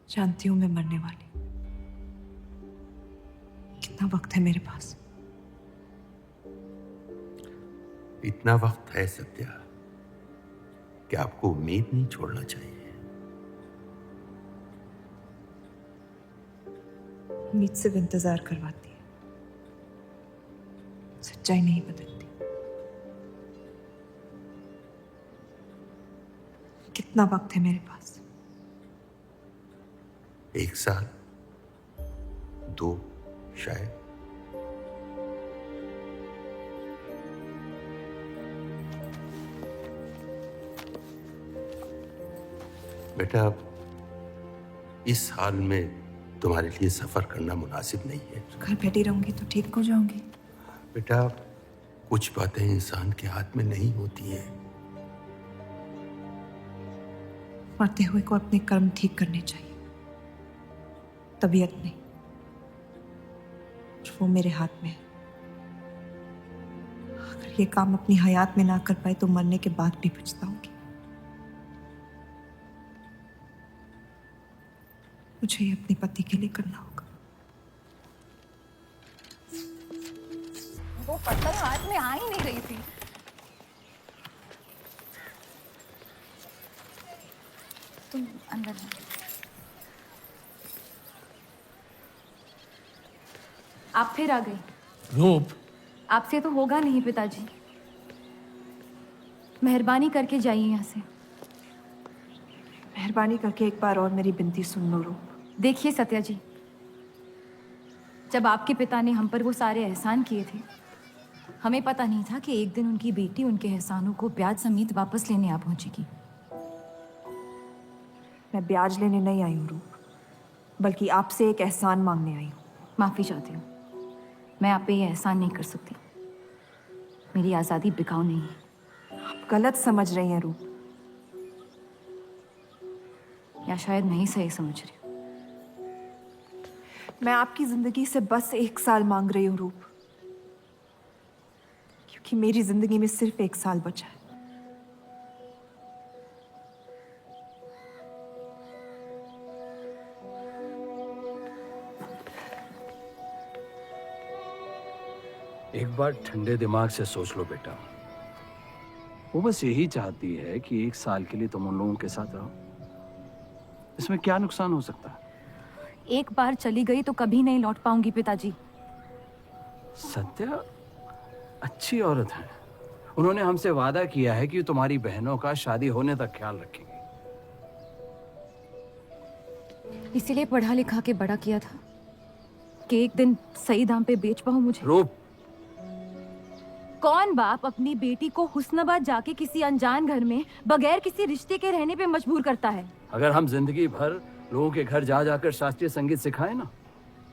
जानती हूं मैं मरने वाली। कितना वक्त है मेरे पास? इतना वक्त है सत्या कि आपको उम्मीद नहीं छोड़ना चाहिए। उम्मीद सिर्फ इंतजार करवाती है, सच्चाई नहीं बदलती। कितना वक्त है मेरे पास? 1 साल, 2 शायद। बेटा, इस हाल में तुम्हारे लिए सफर करना मुनासिब नहीं है। घर बैठी रहूंगी तो ठीक हो जाऊंगी। बेटा, कुछ बातें इंसान के हाथ में नहीं होती हैं। मरते हुए को अपने कर्म ठीक करने चाहिए, तबीयत नहीं। वो मेरे हाथ में है। अगर ये काम अपनी हयात में ना कर पाए तो मरने के बाद भी पछताऊंगी। मुझे ये अपने पति के लिए करना होगा। वो पत्थर हाथ में आ ही नहीं रही थी। तुम अंदर जाओ। आप फिर आ गई। रूप, आपसे तो होगा नहीं पिताजी। मेहरबानी करके जाइए यहाँ से। मेहरबानी करके एक बार और मेरी विनती सुन लो रूप। देखिए सत्या जी, जब आपके पिता ने हम पर वो सारे एहसान किए थे, हमें पता नहीं था कि एक दिन उनकी बेटी उनके एहसानों को ब्याज समेत वापस लेने आ पहुंचेगी। मैं ब्याज लेने नहीं आई हूँ रूप, बल्कि आपसे एक एहसान मांगने आई हूँ। माफी चाहती हूँ, मैं आप पे ये एहसान नहीं कर सकती। मेरी आज़ादी बिकाऊ नहीं है। आप गलत समझ रही हैं रूप। या शायद मैं ही सही समझ रही हूँ। मैं आपकी जिंदगी से बस 1 साल मांग रही हूँ रूप, क्योंकि मेरी जिंदगी में सिर्फ 1 साल बचा है। एक बार ठंडे दिमाग से सोच लो बेटा। वो बस यही चाहती है कि 1 साल के लिए तुम उन लोगों के साथ रहो। इसमें क्या नुकसान हो सकता है? एक बार चली गई तो कभी नहीं लौट पाऊंगी पिताजी। सत्या अच्छी औरत है। उन्होंने हमसे वादा किया है कि तुम्हारी बहनों का शादी होने तक ख्याल रखेंगे। इसीलिए पढ़ा लिखा के बड़ा किया था कि एक दिन सही दाम पे बेच पाऊं मुझे। रूप, कौन बाप अपनी बेटी को हुस्नाबाद जाके किसी अनजान घर में बगैर किसी रिश्ते के रहने पे मजबूर करता है? अगर हम जिंदगी भर लोगों के घर जा जाकर शास्त्रीय संगीत सिखाएं ना,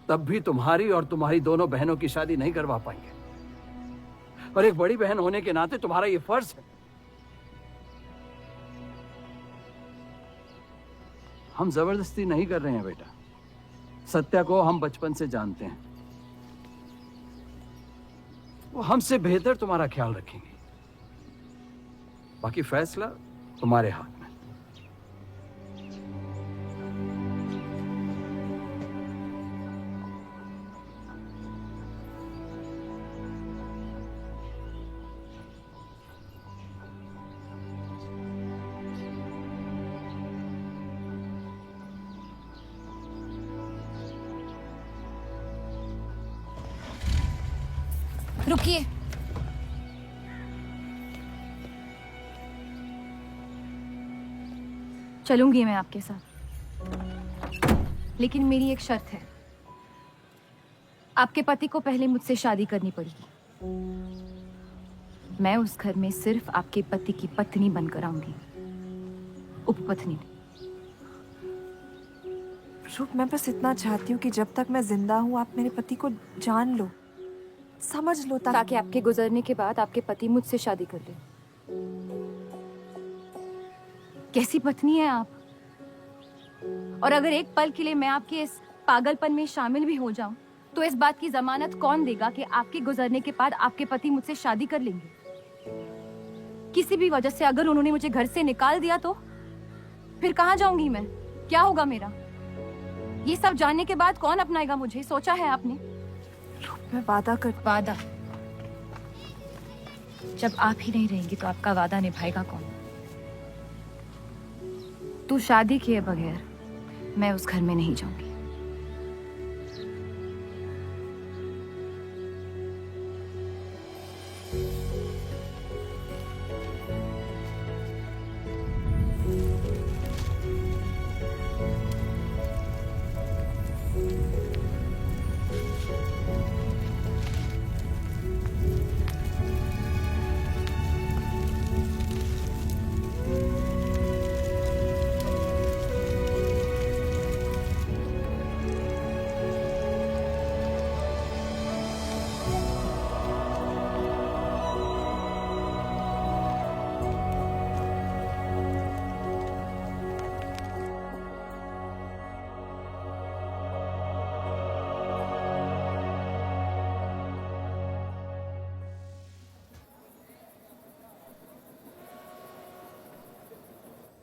तब भी तुम्हारी और तुम्हारी दोनों बहनों की शादी नहीं करवा पाएंगे। और एक बड़ी बहन होने के नाते तुम्हारा ये फर्ज है। हम जबरदस्ती नहीं कर रहे हैं बेटा। सत्या को हम बचपन से जानते हैं। वो हमसे बेहतर तुम्हारा ख्याल रखेंगे। बाकी फैसला तुम्हारे हाथ में। रुकिए। चलूंगी मैं आपके साथ, लेकिन मेरी एक शर्त है। आपके पति को पहले मुझसे शादी करनी पड़ेगी। मैं उस घर में सिर्फ आपके पति की पत्नी बनकर आऊंगी, उपपत्नी। रूप, मैं बस इतना चाहती हूँ कि जब तक मैं जिंदा हूँ आप मेरे पति को जान लो, समझ लो, ताकि आपके गुजरने के बाद आपके पति मुझसे शादी कर ले। कैसी पत्नी है आप? और अगर एक पल के लिए मैं आपके इस पागलपन में शामिल भी हो जाऊं, तो इस बात की जमानत कौन देगा कि आपके गुजरने के बाद आपके पति मुझसे शादी कर लेंगे? किसी भी वजह से अगर उन्होंने मुझे घर से निकाल दिया तो फिर कहाँ जाऊंगी मैं? क्या होगा मेरा? ये सब जानने के बाद कौन अपनाएगा मुझे? सोचा है आपने? मैं वादा कर। वादा? जब आप ही नहीं रहेंगी तो आपका वादा निभाएगा कौन? तू शादी किए बगैर मैं उस घर में नहीं जाऊंगी।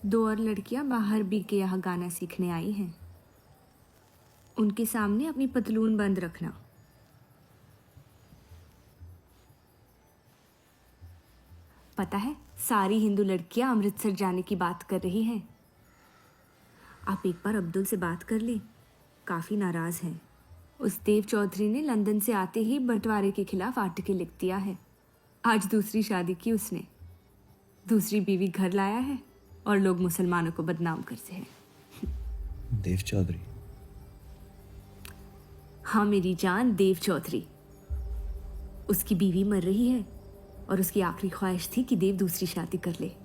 दो और लड़कियां बाहर बी के यहाँ गाना सीखने आई हैं। उनके सामने अपनी पतलून बंद रखना। पता है, सारी हिंदू लड़कियां अमृतसर जाने की बात कर रही हैं। आप एक बार अब्दुल से बात कर ले, काफ़ी नाराज़ हैं। उस देव चौधरी ने लंदन से आते ही बंटवारे के खिलाफ आर्टिकल लिख दिया है। आज दूसरी शादी की उसने, दूसरी बीवी घर लाया है और लोग मुसलमानों को बदनाम करते हैं। देव चौधरी? हाँ मेरी जान, देव चौधरी। उसकी बीवी मर रही है और उसकी आखिरी ख्वाहिश थी कि देव दूसरी शादी कर ले।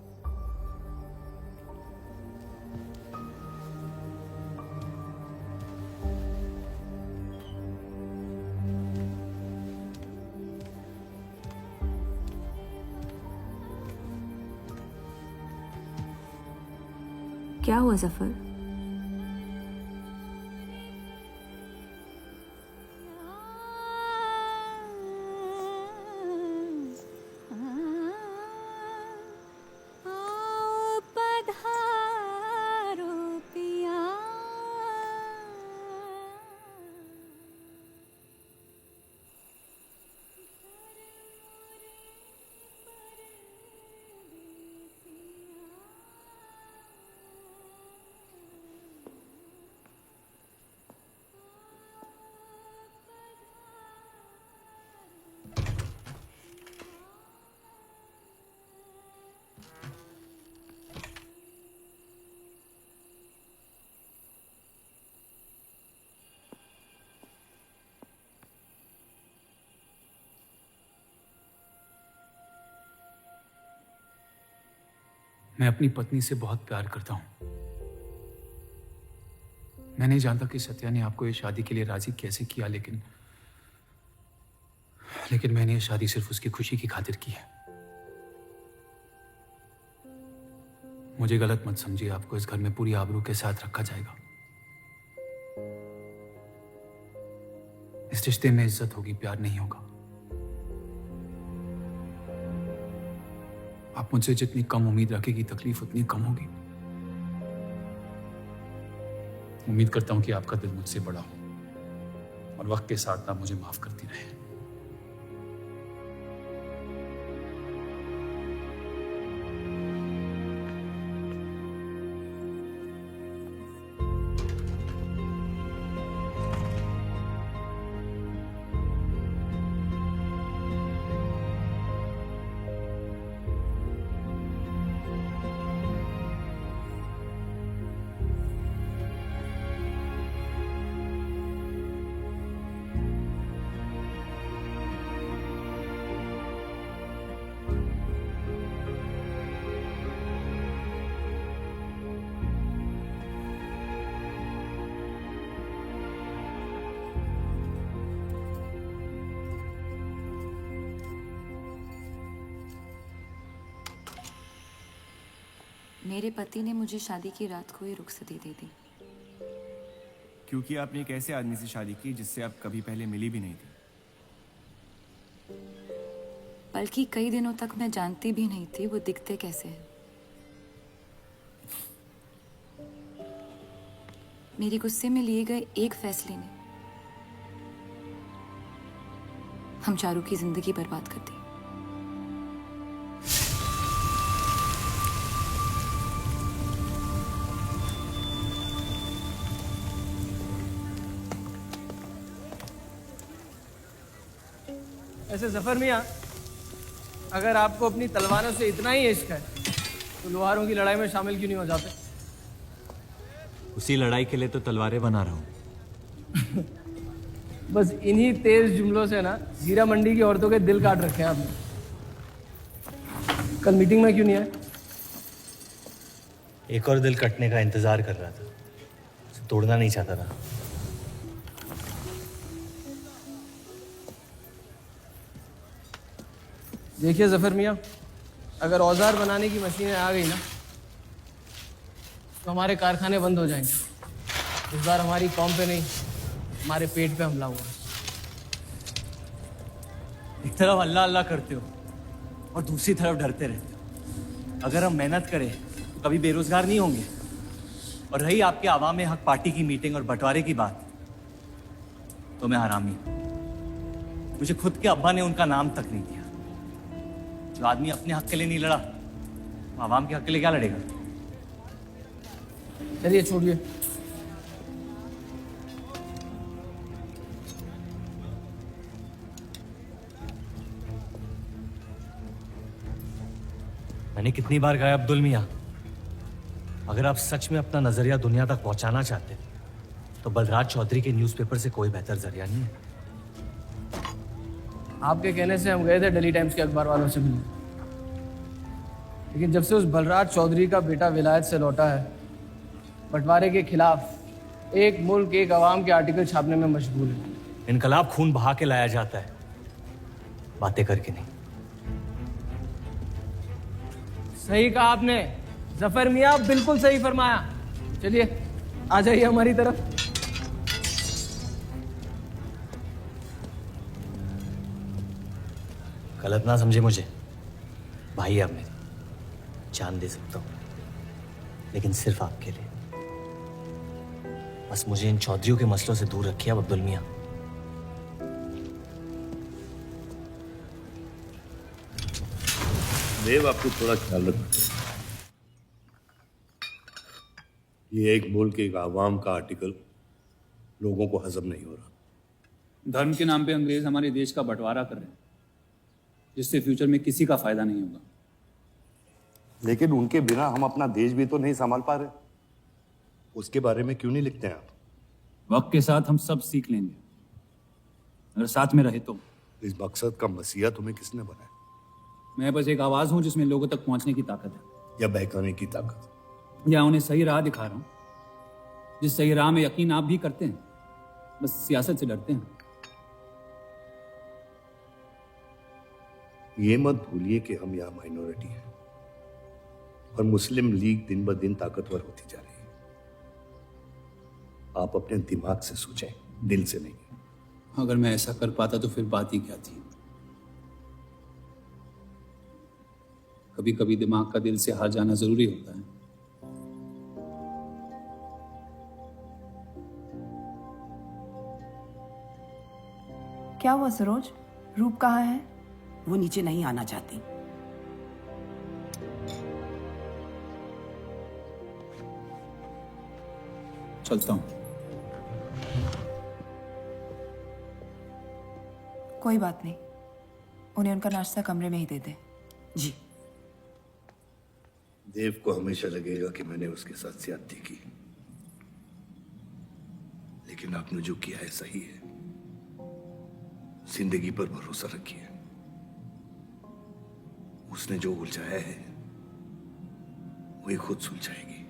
क्या हुआ जफर? मैं अपनी पत्नी से बहुत प्यार करता हूं। मैं नहीं जानता कि सत्या ने आपको ये शादी के लिए राजी कैसे किया, लेकिन मैंने ये शादी सिर्फ उसकी खुशी की खातिर की है। मुझे गलत मत समझिए, आपको इस घर में पूरी आबरू के साथ रखा जाएगा। इस रिश्ते में इज्जत होगी, प्यार नहीं होगा। आप मुझसे जितनी कम उम्मीद रखेगी, तकलीफ उतनी कम होगी। उम्मीद करता हूं कि आपका दिल मुझसे बड़ा हो और वक्त के साथ आप मुझे माफ करती रहे। मेरे पति ने मुझे शादी की रात को ही रुखसती दे दी। क्योंकि आपने एक ऐसे आदमी से शादी की जिससे आप कभी पहले मिली भी नहीं थी। बल्कि कई दिनों तक मैं जानती भी नहीं थी वो दिखते कैसे हैं। मेरे गुस्से में लिए गए एक फैसले ने हम चारों की जिंदगी बर्बाद कर दी। ऐसे जफर मियाँ, अगर आपको अपनी तलवारों से इतना ही इश्क है तो लोहारों की लड़ाई में शामिल क्यों नहीं हो जाते? उसी लड़ाई के लिए तो तलवारें बना रहा हूँ। बस इन्हीं तेज जुमलों से ना जीरा मंडी की औरतों के दिल काट रखे हैं आपने। कल मीटिंग में क्यों नहीं आए? एक और दिल कटने का इंतजार कर रहा था, उसे तोड़ना नहीं चाहता था। देखिए जफर मियाँ, अगर औजार बनाने की मशीनें आ गई ना तो हमारे कारखाने बंद हो जाएंगे। इस बार हमारी कौम पे नहीं, हमारे पेट पे हमला हुआ। एक तरफ अल्लाह अल्लाह करते हो और दूसरी तरफ डरते रहते हो। अगर हम मेहनत करें तो कभी बेरोजगार नहीं होंगे। और रही आपके आवाम में हक पार्टी की मीटिंग और बंटवारे की बात, तो मैं हरामी हूं। मुझे खुद के अब्बा ने उनका नाम तक नहीं दिया। जो आदमी अपने हक के लिए नहीं लड़ा, वो आवाम के हक के लिए क्या लड़ेगा? चलिए छोड़िए। मैंने कितनी बार कहा अब्दुल मियाँ, अगर आप सच में अपना नजरिया दुनिया तक पहुंचाना चाहते तो बलराज चौधरी के न्यूज़पेपर से कोई बेहतर जरिया नहीं है। आपके कहने से हम गए थे दिल्ली टाइम्स के अखबार वालों से मिलने, लेकिन जब से उस बलराज चौधरी का बेटा विलायत से लौटा है, बंटवारे के खिलाफ एक मुल्क एक आवाम के आर्टिकल छापने में मशगूल है। इनकलाब खून बहा के लाया जाता है, बातें करके नहीं। सही कहा आपने जफर मियाँ, बिल्कुल सही फरमाया। चलिए आ जाइए हमारी तरफ। गलत ना समझे मुझे, भाई आप मेरे, जान दे सकता हूं, लेकिन सिर्फ आपके लिए। बस मुझे इन चौधरियों के मसलों से दूर रखिए अब अब्दुल मियाँ। देव, आपको थोड़ा ख्याल रखना। ये एक मुल्क एक आवाम का आर्टिकल लोगों को हजम नहीं हो रहा। धर्म के नाम पे अंग्रेज हमारे देश का बंटवारा कर रहे हैं, जिससे फ्यूचर में किसी का फायदा नहीं होगा। लेकिन उनके बिना हम अपना देश भी तो नहीं संभाल पा रहे। उसके बारे में क्यों नहीं लिखते हैं आप? वक्त के साथ हम सब सीख लेंगे, अगर साथ में रहे तो। इस मकसद का मसीहा तुम्हें किसने बनाया? मैं बस एक आवाज हूं जिसमें लोगों तक पहुंचने की ताकत है, या बहकाने की ताकत? या उन्हें सही राह दिखा रहा हूं, जिस सही राह में यकीन आप भी करते हैं, बस सियासत से डरते हैं। ये मत भूलिए कि हम यहाँ माइनॉरिटी हैं और मुस्लिम लीग दिन ब दिन ताकतवर होती जा रही है। आप अपने दिमाग से सोचें, दिल से नहीं। अगर मैं ऐसा कर पाता तो फिर बात ही क्या थी। कभी कभी दिमाग का दिल से हार जाना जरूरी होता है। क्या हुआ सरोज? रूप कहाँ है? वो नीचे नहीं आना चाहती। चलता हूं। कोई बात नहीं, उन्हें उनका नाश्ता कमरे में ही दे दे। जी। देव को हमेशा लगेगा कि मैंने उसके साथ ज्यादती की, लेकिन आपने जो किया है सही है। जिंदगी पर भरोसा रखिए, उसने जो उलझाया है वही खुद सुलझाएगी।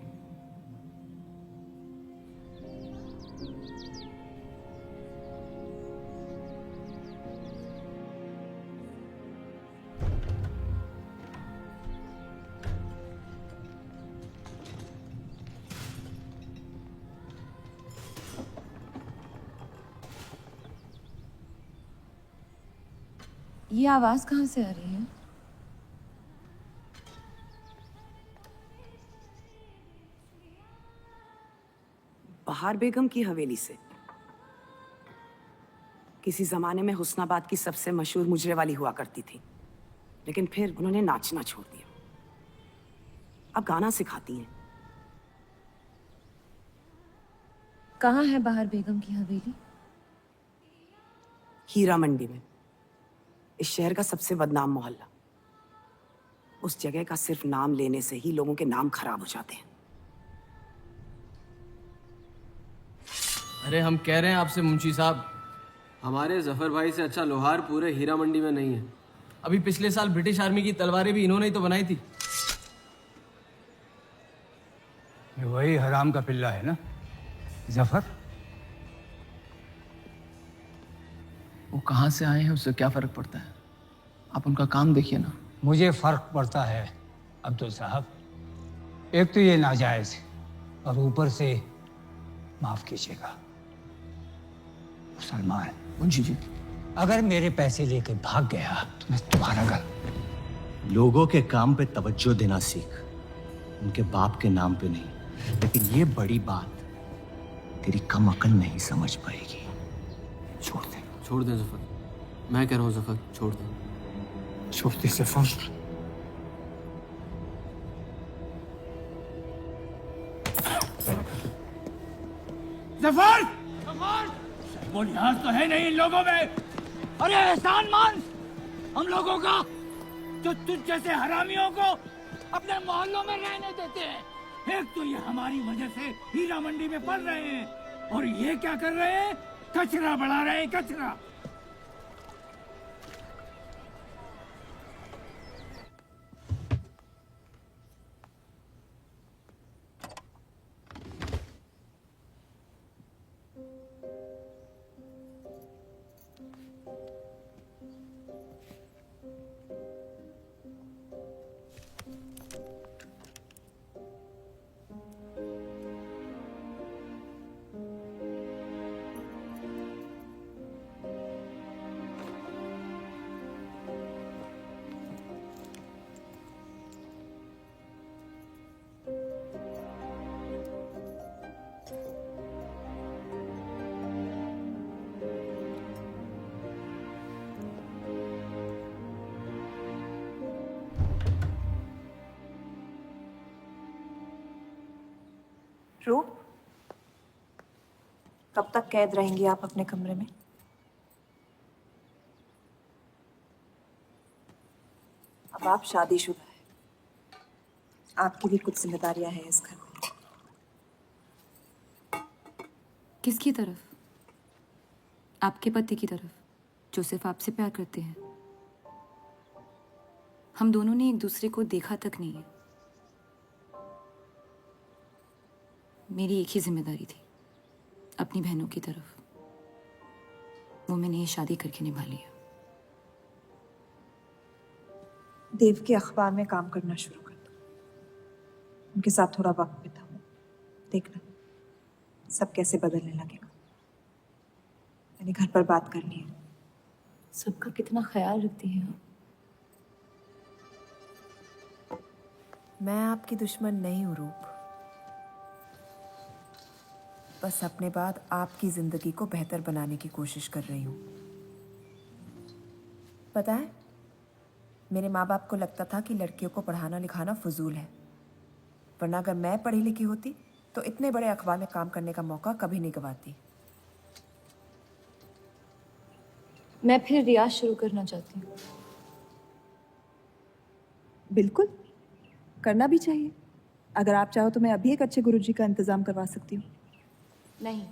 ये आवाज कहाँ से आ रही है? बहार बेगम की हवेली से। किसी जमाने में हुस्नाबाद की सबसे मशहूर मुजरे वाली हुआ करती थी, लेकिन फिर उन्होंने नाचना छोड़ दिया। अब गाना सिखाती हैं। कहाँ है बहार बेगम की हवेली? हीरा मंडी में, इस शहर का सबसे बदनाम मोहल्ला। उस जगह का सिर्फ नाम लेने से ही लोगों के नाम खराब हो जाते हैं। अरे हम कह रहे हैं आपसे मुंशी साहब, हमारे जफर भाई से अच्छा लोहार पूरे हीरा मंडी में नहीं है। अभी पिछले साल ब्रिटिश आर्मी की तलवारें भी इन्होंने ही तो बनाई थी। ये वही हराम का पिल्ला है ना जफर? वो कहाँ से आए हैं उससे क्या फर्क पड़ता है? आप उनका काम देखिए ना। मुझे फर्क पड़ता है अब्दुल साहब। एक तो ये नाजायज और ऊपर से माफ कीजिएगा मुसलमान मुंशी जी, अगर मेरे पैसे लेके भाग गया तो मैं तुम्हारा घर। लोगों के काम पे तवज्जो देना सीख, उनके बाप के नाम पे नहीं। लेकिन ये बड़ी बात तेरी कम अकल नहीं समझ पाएगी। छोड़ दे। छोड़ दे जफर, मैं कह रहा हूँ जफर छोड़ दे। छोड़ दे जफर। जफर! वो लिहाज तो है नहीं इन लोगों में। अरे एहसान मान हम लोगों का, जो तुझ जैसे हरामियों को अपने मोहल्लों में रहने देते हैं। एक तो ये हमारी वजह से हीरा मंडी में पड़ रहे हैं, और ये क्या कर रहे हैं? कचरा बढ़ा रहे हैं, कचरा। रूप, कब तक कैद रहेंगी आप अपने कमरे में? अब आप शादीशुदा है, आपकी भी कुछ जिम्मेदारियां हैं इस घर में। किसकी तरफ? आपके पति की तरफ, जो सिर्फ आपसे प्यार करते हैं। हम दोनों ने एक दूसरे को देखा तक नहीं है। मेरी एक ही जिम्मेदारी थी, अपनी बहनों की तरफ। वो मैंने ये शादी करके निभा लिया। देव के अखबार में काम करना शुरू कर दो, उनके साथ थोड़ा वक्त बिताओ, देखना सब कैसे बदलने लगेगा। मैंने घर पर बात करनी है। सबका कितना ख्याल रखती हैं आप। मैं आपकी दुश्मन नहीं हूँ रूप, बस अपने बाद आपकी जिंदगी को बेहतर बनाने की कोशिश कर रही हूँ। पता है, मेरे माँ बाप को लगता था कि लड़कियों को पढ़ाना लिखाना फजूल है, वरना अगर मैं पढ़ी लिखी होती तो इतने बड़े अखबार में काम करने का मौका कभी नहीं गंवाती। मैं फिर रियाज शुरू करना चाहती हूँ। बिल्कुल, करना भी चाहिए। अगर आप चाहो तो मैं अभी एक अच्छे गुरुजी का इंतजाम करवा सकती हूँ। नहीं,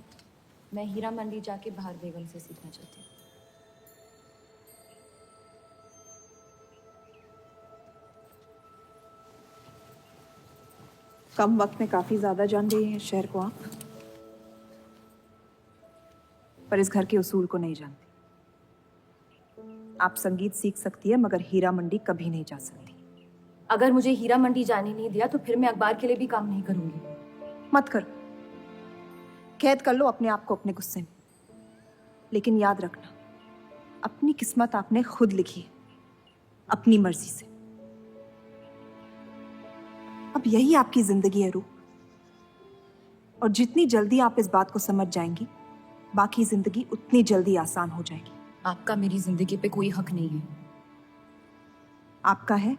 मैं हीरा मंडी जाके बहार बेगम से सीखना चाहती हूँ। कम वक्त में काफी ज्यादा जान गई हैं इस शहर को आप, पर इस घर के उसूल को नहीं जानती। आप संगीत सीख सकती है, मगर हीरा मंडी कभी नहीं जा सकती। अगर मुझे हीरा मंडी जाने नहीं दिया तो फिर मैं अखबार के लिए भी काम नहीं करूंगी। मत करो, कैद कर लो अपने आप को अपने गुस्से में, लेकिन याद रखना अपनी किस्मत आपने खुद लिखी है, अपनी मर्जी से। अब यही आपकी जिंदगी है रूप, और जितनी जल्दी आप इस बात को समझ जाएंगी, बाकी जिंदगी उतनी जल्दी आसान हो जाएगी। आपका मेरी जिंदगी पे कोई हक नहीं है। आपका है।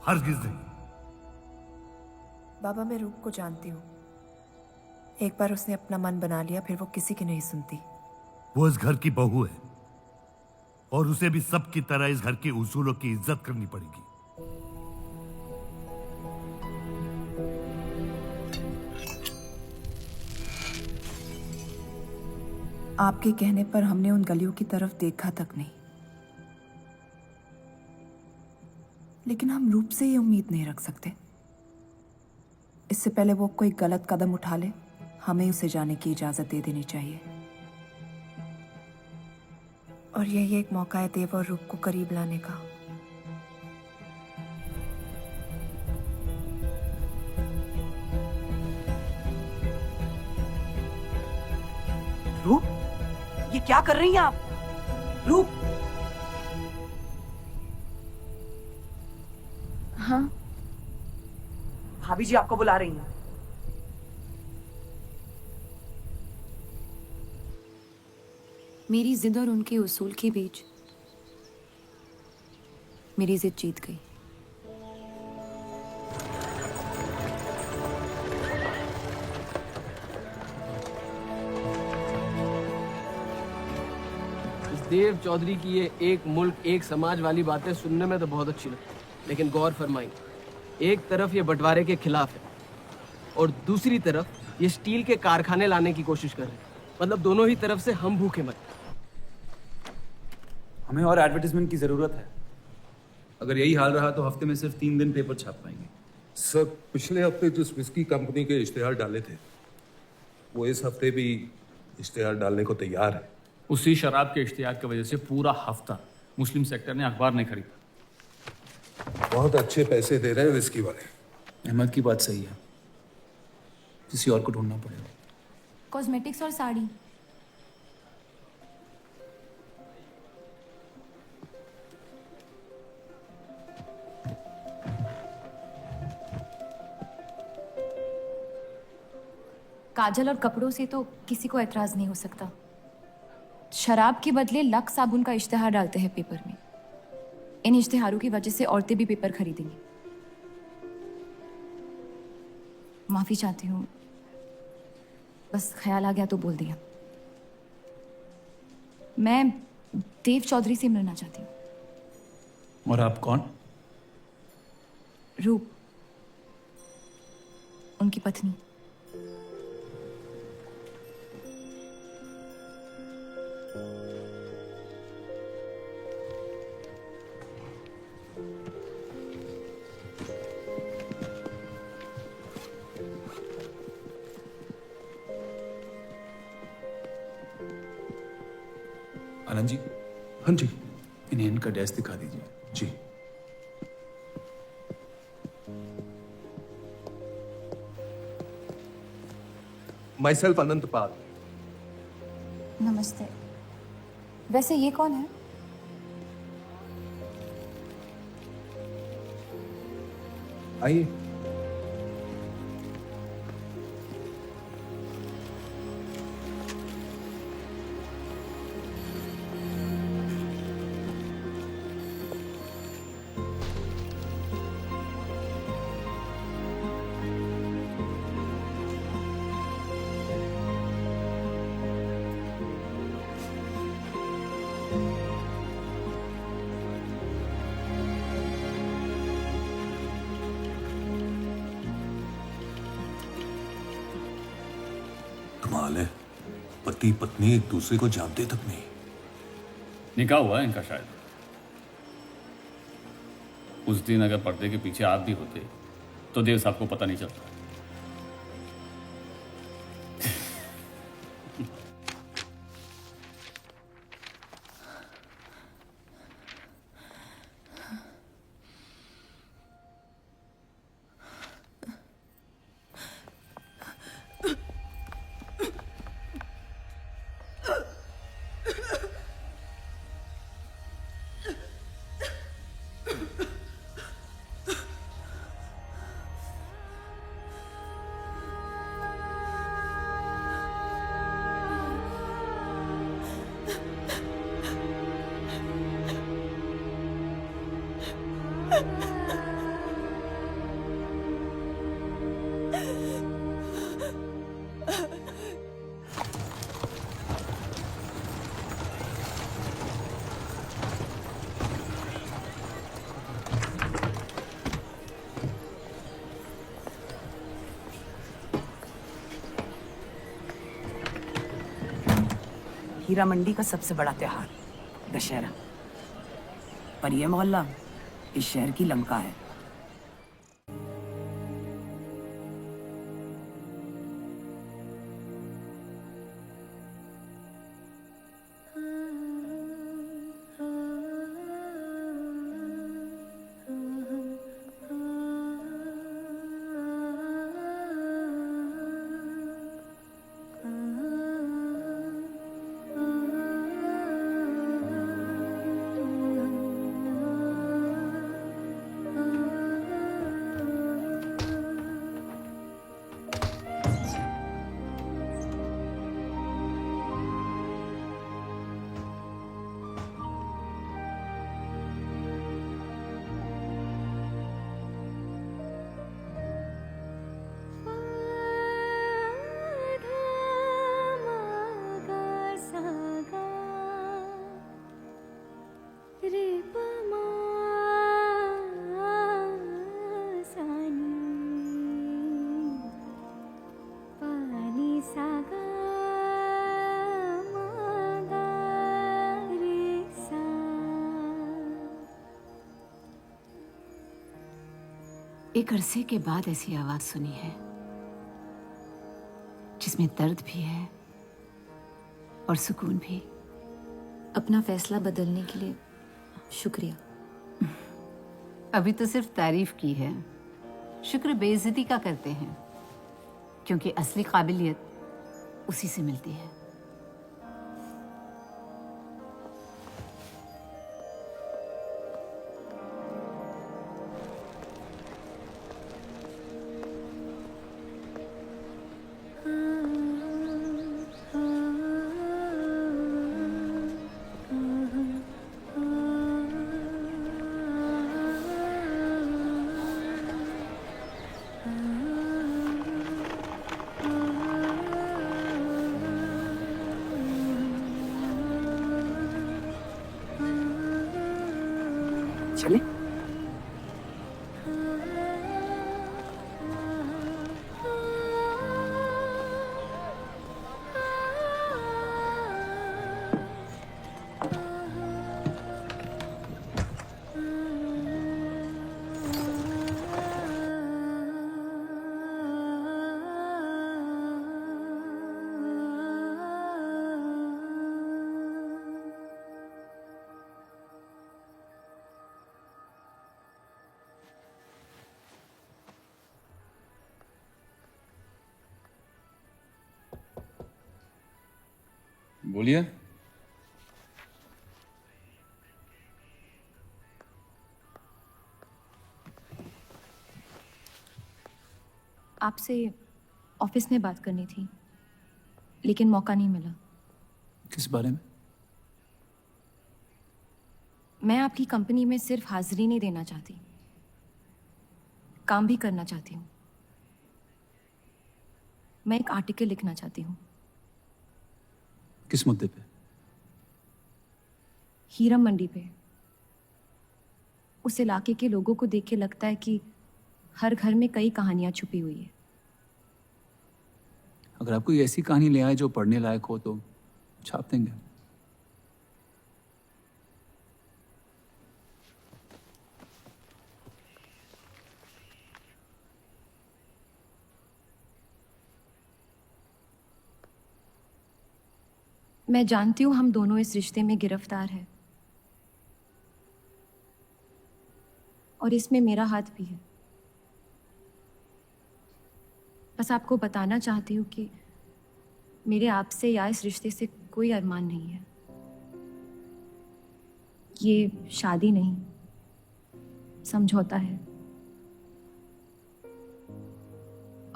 हरगिज नहीं। बाबा, मैं रूप को जानती हूँ। एक बार उसने अपना मन बना लिया, फिर वो किसी की नहीं सुनती। वो इस घर की बहू है और उसे भी सबकी तरह इस घर के उसूलों की इज्जत करनी पड़ेगी। आपके कहने पर हमने उन गलियों की तरफ देखा तक नहीं, लेकिन हम रूप से ये उम्मीद नहीं रख सकते। इससे पहले वो कोई गलत कदम उठा ले, हमें उसे जाने की इजाजत दे देनी चाहिए। और यही एक मौका है देव और रूप को करीब लाने का। रूप, ये क्या कर रही हैं आप? रूप। हाँ, भाभी जी आपको बुला रही हैं। मेरी जिद और उनके उसूल के बीच मेरी जिद जीत गई। देव चौधरी की ये एक मुल्क एक समाज वाली बातें सुनने में तो बहुत अच्छी लगती, लेकिन गौर फरमाएं, एक तरफ ये बंटवारे के खिलाफ है और दूसरी तरफ ये स्टील के कारखाने लाने की कोशिश कर रहे हैं। मतलब दोनों ही तरफ से हम भूखे मर। हमें और एडवर्टाइजमेंट की जरूरत है। अगर यही हाल रहा तो हफ्ते में सिर्फ 3 दिन पेपर छाप पाएंगे। सर, पिछले हफ्ते जिस विस्की कंपनी के इश्तेहार डाले थे, वो इस हफ्ते भी इश्तेहार डालने को तैयार है। उसी शराब के इश्तिहार की वजह से पूरा हफ्ता मुस्लिम सेक्टर ने अखबार नहीं खरीदा। बहुत अच्छे पैसे दे रहे हैं विस्की वाले। अहमद की बात सही है, किसी और को ढूंढना पड़ेगा। कॉस्मेटिक्स और साड़ी। काजल और कपड़ों से तो किसी को एतराज नहीं हो सकता। शराब के बदले लक्स साबुन का इश्तिहार डालते हैं पेपर में। इन इश्तिहारों की वजह से औरतें भी पेपर खरीदेंगी। माफी चाहती हूँ, बस ख्याल आ गया तो बोल दिया। मैं देव चौधरी से मिलना चाहती हूँ। और आप कौन? रूप, उनकी पत्नी। आनंद जी। हाँ जी। इन्हें इनका डेस्क दिखा दीजिए। जी। माई सेल्फ अनंत पाल। नमस्ते। वैसे ये कौन है? आइए। कमाल है, पति पत्नी एक दूसरे को जानते तक नहीं। निकाह हुआ है इनका शायद। उस दिन अगर पर्दे के पीछे आप भी होते तो देव साहब को पता नहीं चलता। हीरा मंडी का सबसे बड़ा त्योहार दशहरा, पर यह मोहल्ला इस शहर की लंका है। एक अरसे के बाद ऐसी आवाज सुनी है जिसमें दर्द भी है और सुकून भी। अपना फैसला बदलने के लिए शुक्रिया। अभी तो सिर्फ तारीफ की है, शुक्र बेइज्जती का करते हैं, क्योंकि असली काबिलियत उसी से मिलती है। चले? बोलिए। आपसे ऑफिस में बात करनी थी, लेकिन मौका नहीं मिला। किस बारे में? मैं आपकी कंपनी में सिर्फ हाजिरी नहीं देना चाहती, काम भी करना चाहती हूँ। मैं एक आर्टिकल लिखना चाहती हूँ। किस मुद्दे पे? हीरा मंडी पे। उस इलाके के लोगों को देख के लगता है कि हर घर में कई कहानियां छुपी हुई है। अगर आप कोई ऐसी कहानी ले आए जो पढ़ने लायक हो तो छाप देंगे। मैं जानती हूँ हम दोनों इस रिश्ते में गिरफ्तार हैं और इसमें मेरा हाथ भी है। बस आपको बताना चाहती हूँ कि मेरे आपसे या इस रिश्ते से कोई अरमान नहीं है। ये शादी नहीं, समझौता है।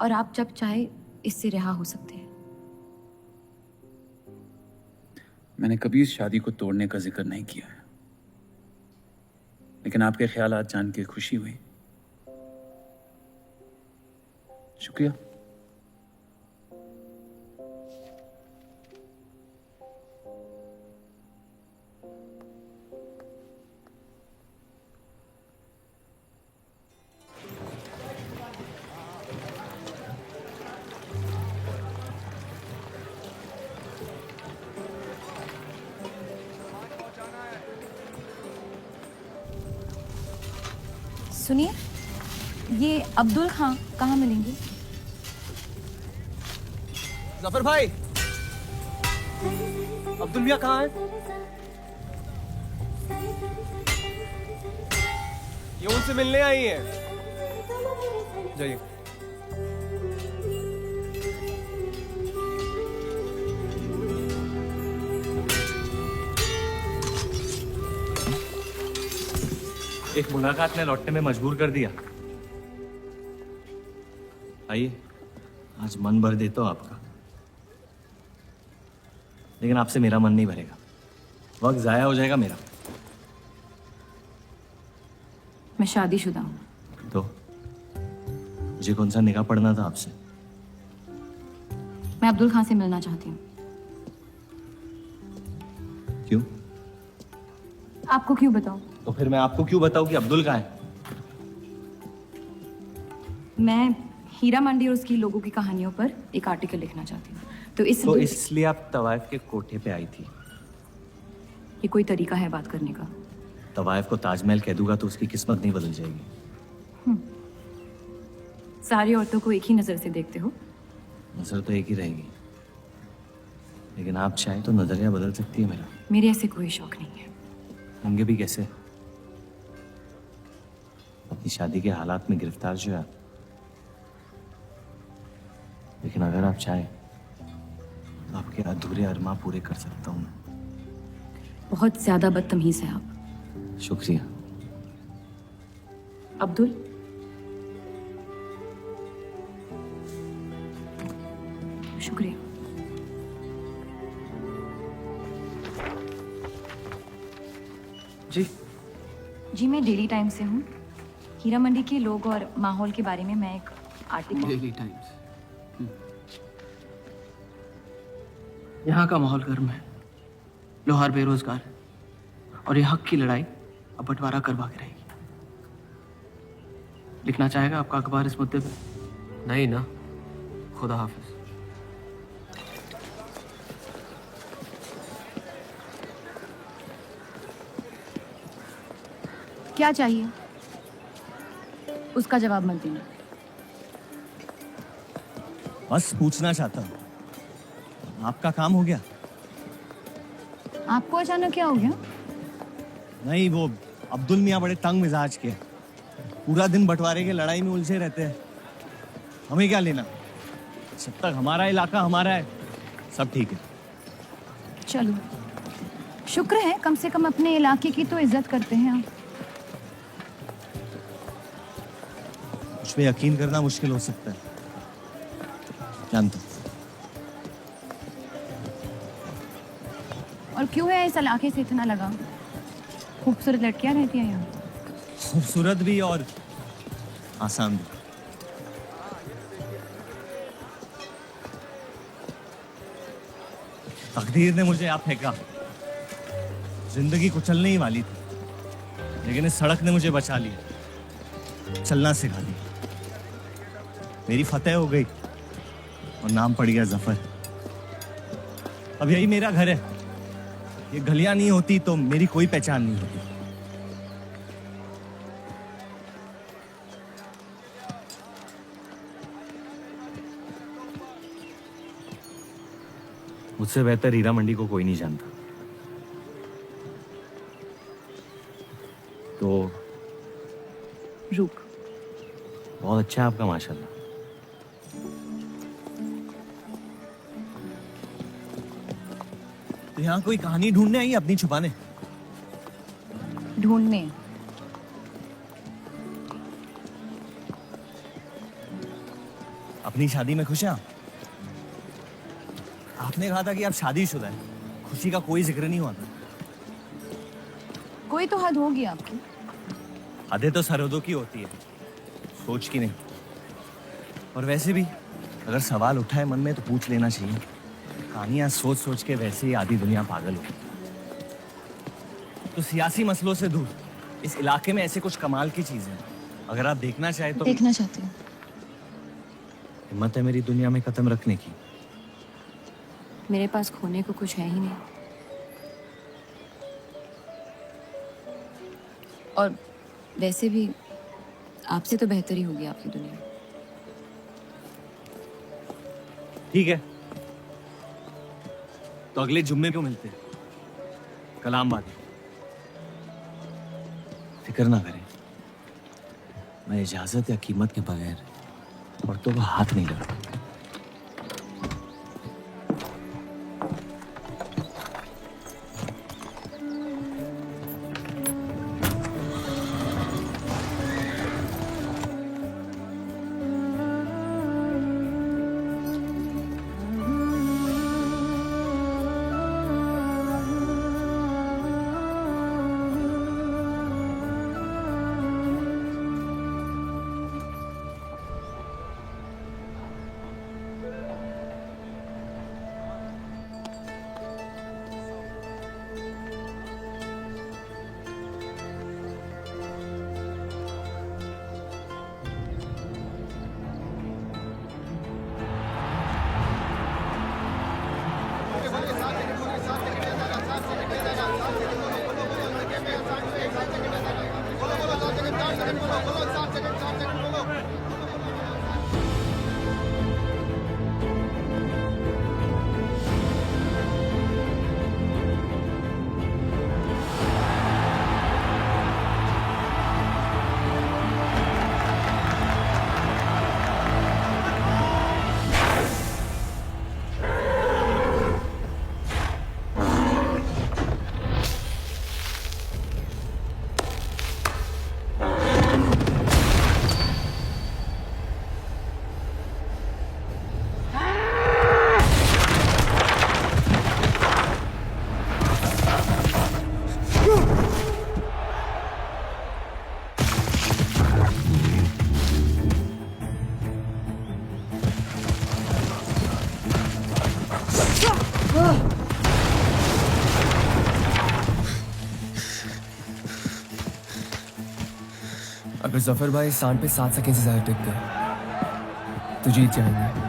और आप जब चाहे इससे रिहा हो सकते हैं। मैंने कभी इस शादी को तोड़ने का जिक्र नहीं किया है, लेकिन आपके ख्यालात जान के खुशी हुई। शुक्रिया। सुनिए, ये अब्दुल खां कहाँ मिलेंगे? जफर भाई, अब्दुल मियाँ कहाँ है? ये उनसे मिलने आई हैं। जाइए। एक मुलाकात में लौटने में मजबूर कर दिया। आइए, आज मन भर देता हूं आपका, लेकिन आपसे मेरा मन नहीं भरेगा। वक्त जाया हो जाएगा मेरा। मैं शादीशुदा हूँ। तो मुझे कौन सा निगाह पड़ना था आपसे? मैं अब्दुल खां से मिलना चाहती हूँ। क्यों? आपको क्यों बताऊं? तो फिर मैं आपको क्यों बताऊं कि अब्दुल कहाँ है? मैं हीरा मंडी और उसकी लोगों की कहानियों पर एक आर्टिकल लिखना चाहती हूँ। तो इसलिए आप तवाइफ के कोठे पे आई थी? ये कोई तरीका है बात करने का? तवाइफ को ताजमहल कह दूंगा तो उसकी किस्मत नहीं बदल जाएगी। सारी औरतों को एक ही नजर से देखते हो। नजर तो एक ही रहेगी, लेकिन आप चाहे तो नजरिया बदल सकती है मेरा। मेरे ऐसे कोई शौक नहीं है। होंगे भी कैसे? अपनी शादी के हालात में गिरफ्तार जो है आप। लेकिन अगर आप चाहें तो आपके अधूरे अरमां पूरे कर सकता हूं। बहुत ज्यादा बदतमीज है आप। शुक्रिया। अब्दुल, शुक्रिया। जी जी, मैं डेली टाइम्स से हूँ। हीरा मंडी के लोग और माहौल के बारे में मैं एक आर्टिकल। Daily times. यहाँ का माहौल गर्म है, लोहार बेरोजगार है, और ये हक की लड़ाई अब बंटवारा करवा के रहेगी। लिखना चाहेगा आपका अखबार इस मुद्दे पे? नहीं ना। खुदा हाफिज। क्या चाहिए? उसका जवाब मत देना। बस पूछना चाहता हूँ, आपका काम हो गया? आपको अचानक क्या हो गया? नहीं, वो अब्दुल मियाँ बड़े तंग मिजाज के, पूरा दिन बंटवारे के लड़ाई में उलझे रहते हैं। हमें क्या लेना? जब तक हमारा इलाका हमारा है, सब ठीक है। चलो, शुक्र है कम से कम अपने इलाके की तो इज्जत करते हैं आप। मुझ पे यकीन करना मुश्किल हो सकता है, जानता हूं। और क्यों है इस इलाके से इतना लगा? खूबसूरत लड़कियां रहती हैं यहाँ। खूबसूरत भी और आसान भी। तकदीर ने मुझे यहाँ फेंका। जिंदगी कुचलने ही वाली थी, लेकिन इस सड़क ने मुझे बचा लिया, चलना सिखा दिया। मेरी फतेह हो गई। और नाम पड़ गया जफर। अब यही मेरा घर है। ये गलियां नहीं होती तो मेरी कोई पहचान नहीं होती। मुझसे बेहतर हीरा मंडी को कोई नहीं जानता। तो रूप बहुत अच्छा है आपका, माशाल्लाह। तो यहाँ कोई कहानी ढूंढने आई, अपनी छुपाने? ढूंढने? अपनी शादी में खुश हैं आप? आपने कहा था कि आप शादीशुदा है, खुशी का कोई जिक्र नहीं हुआ था। कोई तो हद होगी आपकी। हदें तो सरहदों की होती है, सोच की नहीं। और वैसे भी अगर सवाल उठा है मन में तो पूछ लेना चाहिए। कहानियां सोच सोच के वैसे ही आधी दुनिया पागल हो। तो सियासी मसलों से दूर इस इलाके में ऐसे कुछ कमाल की चीजें हैं, अगर आप देखना चाहे तो। देखना चाहती हूँ। हिम्मत है मेरी दुनिया में कदम रखने की? मेरे पास खोने को कुछ है ही नहीं। और वैसे भी आपसे तो बेहतर ही होगी आपकी दुनिया। ठीक है, तो अगले जुम्मे को मिलते हैं, कलाम बात। फिक्र ना करें, मैं इजाजत या कीमत के बगैर औरतों को हाथ नहीं लगाता। अगर जफर भाई सांड पे 7 सेकंड से ज्यादा टिक गए तो जीत जाएंगे।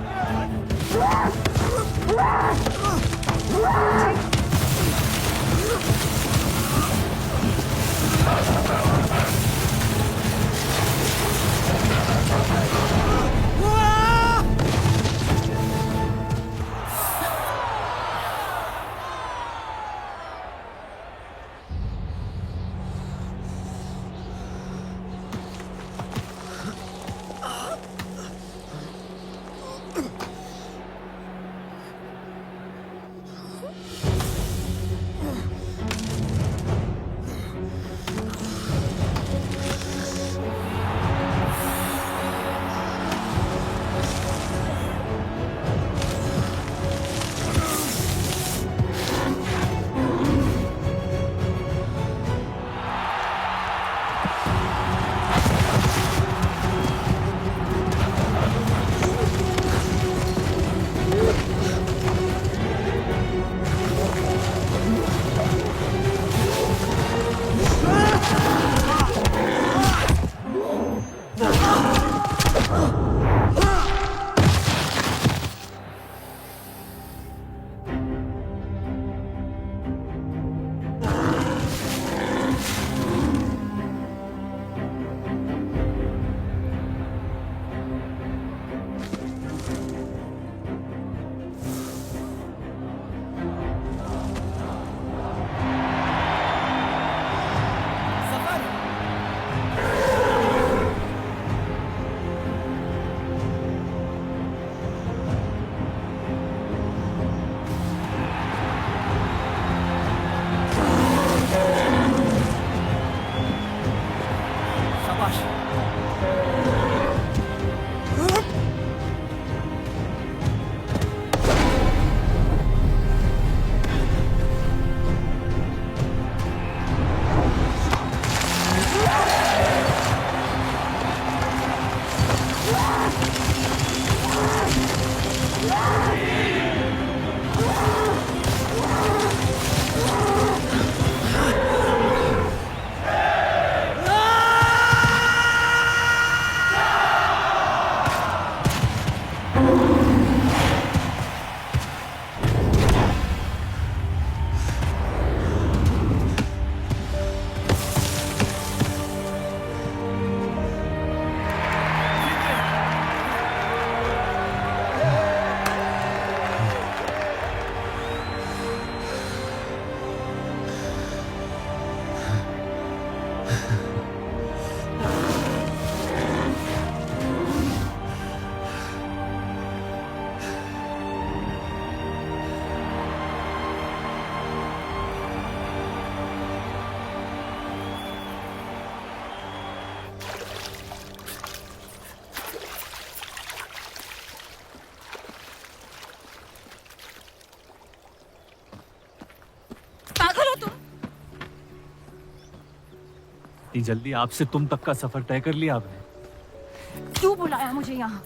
इतनी जल्दी आपसे तुम तक का सफर तय कर लिया आपने? क्यों बुलाया मुझे यहाँ?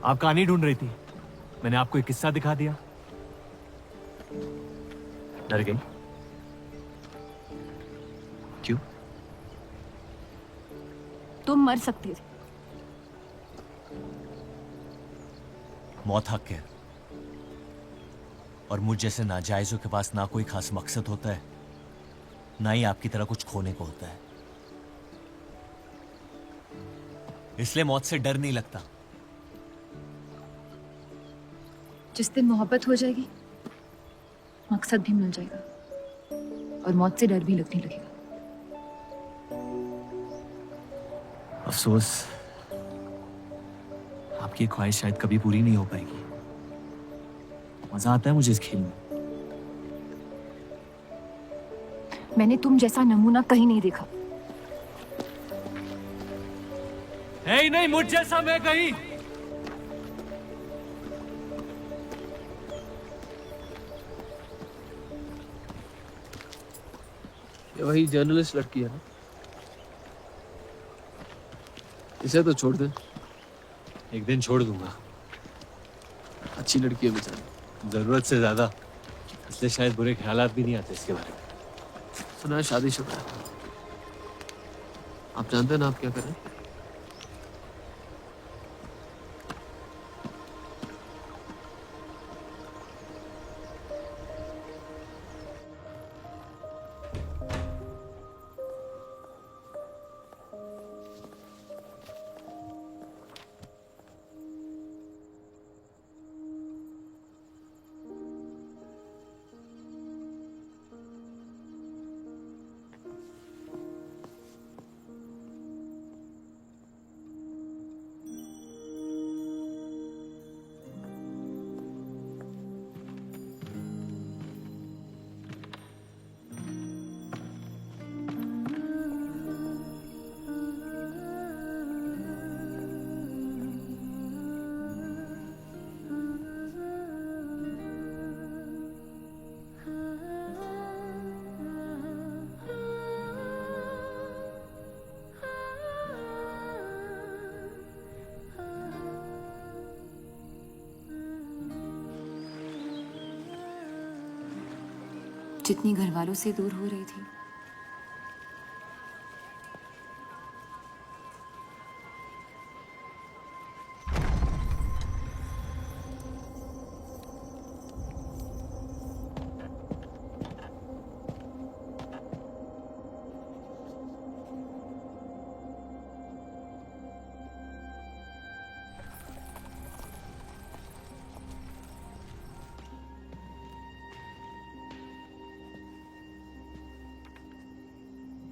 आप कहानी ढूंढ रही थी, मैंने आपको एक किस्सा दिखा दिया। डर गई? क्यों? तुम मर सकते थे। मौत हक है, और मुझ जैसे नाजायजों के पास ना कोई खास मकसद होता है, ना ही आपकी तरह कुछ खोने को होता है। इसलिए मौत से डर नहीं लगता। जिस दिन मोहब्बत हो जाएगी मकसद भी मिल जाएगा और मौत से डर भी लगने लगेगा। अफसोस, आपकी ये ख्वाहिश शायद कभी पूरी नहीं हो पाएगी। मजा आता है मुझे इस खेल में। मैंने तुम जैसा नमूना कहीं नहीं देखा। है नहीं मुझ जैसा मैं कहीं। ये वही जर्नलिस्ट लड़की है ना? इसे तो छोड़ दे। एक दिन छोड़ दूंगा। अच्छी लड़की है बेचारी। जरूरत से ज्यादा, इसलिए शायद बुरे ख्यालात भी नहीं आते इसके बारे में। सुना है शादीशुदा है। आप जानते हैं ना आप क्या करें? जितनी घर वालों से दूर हो रही थी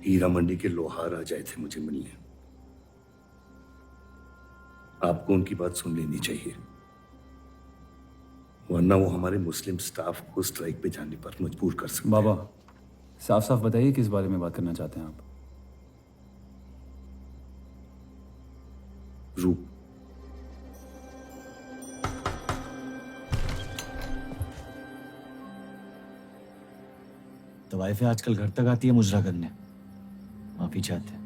हीरा मंडी के लोहार आ जाए थे मुझे मिलने। आपको उनकी बात सुन लेनी चाहिए, वरना वो हमारे मुस्लिम स्टाफ को स्ट्राइक पे जाने पर मजबूर कर सकते हैं। बाबा, साफ साफ बताइए किस बारे में बात करना चाहते हैं आप? रूप। तो वाइफें आजकल घर तक आती है मुजरा करने। माफी चाहते हैं,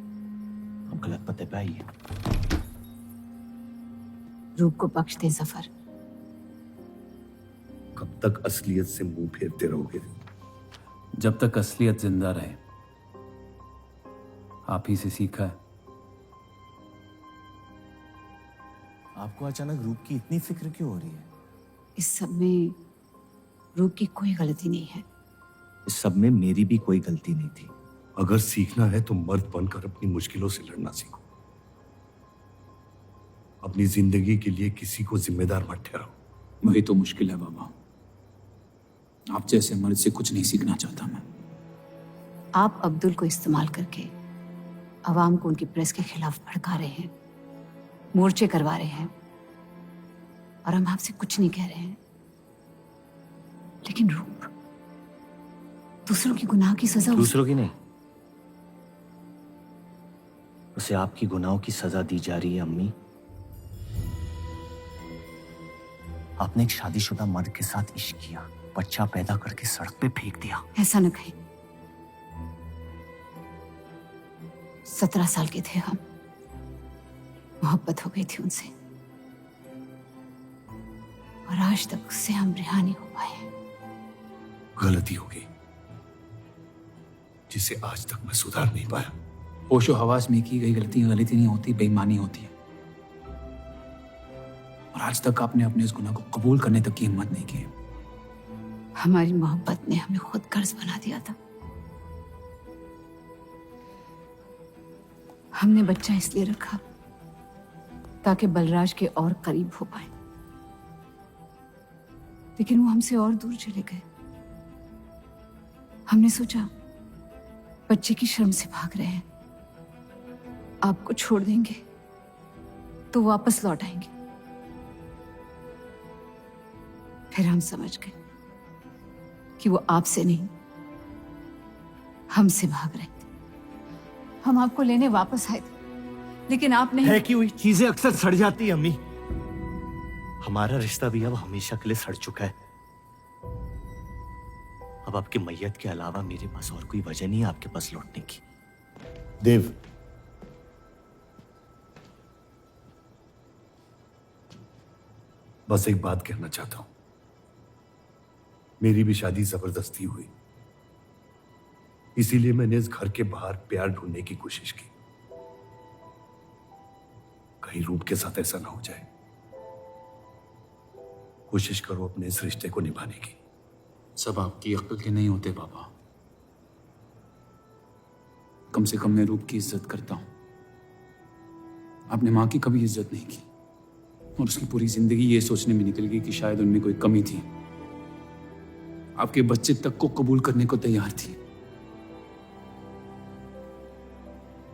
हम गलत पते पे आई है। रूप को बख्श दे जफर। कब तक असलियत से मुंह फेरते रहोगे? जब तक असलियत जिंदा रहे। आप ही से सीखा है। आपको अचानक रूप की इतनी फिक्र क्यों हो रही है? इस सब में रूप की कोई गलती नहीं है। इस सब में मेरी भी कोई गलती नहीं थी। अगर सीखना है तो मर्द बनकर अपनी मुश्किलों से लड़ना सीखो। अपनी जिंदगी के लिए किसी को जिम्मेदार मत ठहराओ। वही तो मुश्किल है बाबा। आप जैसे मर्द से कुछ नहीं सीखना चाहता मैं। आप अब्दुल को इस्तेमाल करके अवाम को उनकी प्रेस के खिलाफ भड़का रहे हैं, मोर्चे करवा रहे हैं, और हम आपसे कुछ नहीं कह रहे हैं। लेकिन रूप दूसरों की गुनाह की सजा दूसरों की नहीं, उसे आपकी गुनाहों की सजा दी जा रही है। अम्मी, आपने एक शादीशुदा मर्द के साथ इश्क किया, बच्चा पैदा करके सड़क पे फेंक दिया। ऐसा न कहें। 17 साल के थे हम, मोहब्बत हो गई थी उनसे, और आज तक उससे हम रिहा नहीं हो पाए। गलती होगी जिसे आज तक मैं सुधार नहीं पाया। होशो हवास में की गई गलती गलती नहीं होती, बेईमानी होती है। और आज तक आपने अपने इस गुनाह को कबूल करने तक की हिम्मत नहीं की। हमारी मोहब्बत ने हमें खुद कर्ज बना दिया था। हमने बच्चा इसलिए रखा ताकि बलराज के और करीब हो पाए, लेकिन वो हमसे और दूर चले गए। हमने सोचा बच्चे की शर्म से भाग रहे हैं, आपको छोड़ देंगे तो वापस लौट आएंगे। फिर हम समझ गए कि वो आपसे नहीं हमसे भाग रहे थे। हम आपको लेने वापस आए थे, लेकिन आप नहीं। है कि हुई चीजें अक्सर सड़ जाती है अम्मी। हमारा रिश्ता भी अब हमेशा के लिए सड़ चुका है। अब आपकी मैयत के अलावा मेरे पास और कोई वजह नहीं है आपके पास लौटने की। देव, बस एक बात कहना चाहता हूं। मेरी भी शादी जबरदस्ती हुई, इसीलिए मैंने इस घर के बाहर प्यार ढूंढने की कोशिश की। कहीं रूप के साथ ऐसा ना हो जाए। कोशिश करो अपने इस रिश्ते को निभाने की। सब आपकी अक्ल के नहीं होते पापा। कम से कम मैं रूप की इज्जत करता हूं। आपने मां की कभी इज्जत नहीं की, और उसकी पूरी जिंदगी ये सोचने में निकल गई कि शायद उनमें कोई कमी थी। आपके बच्चे तक को कबूल करने को तैयार थी।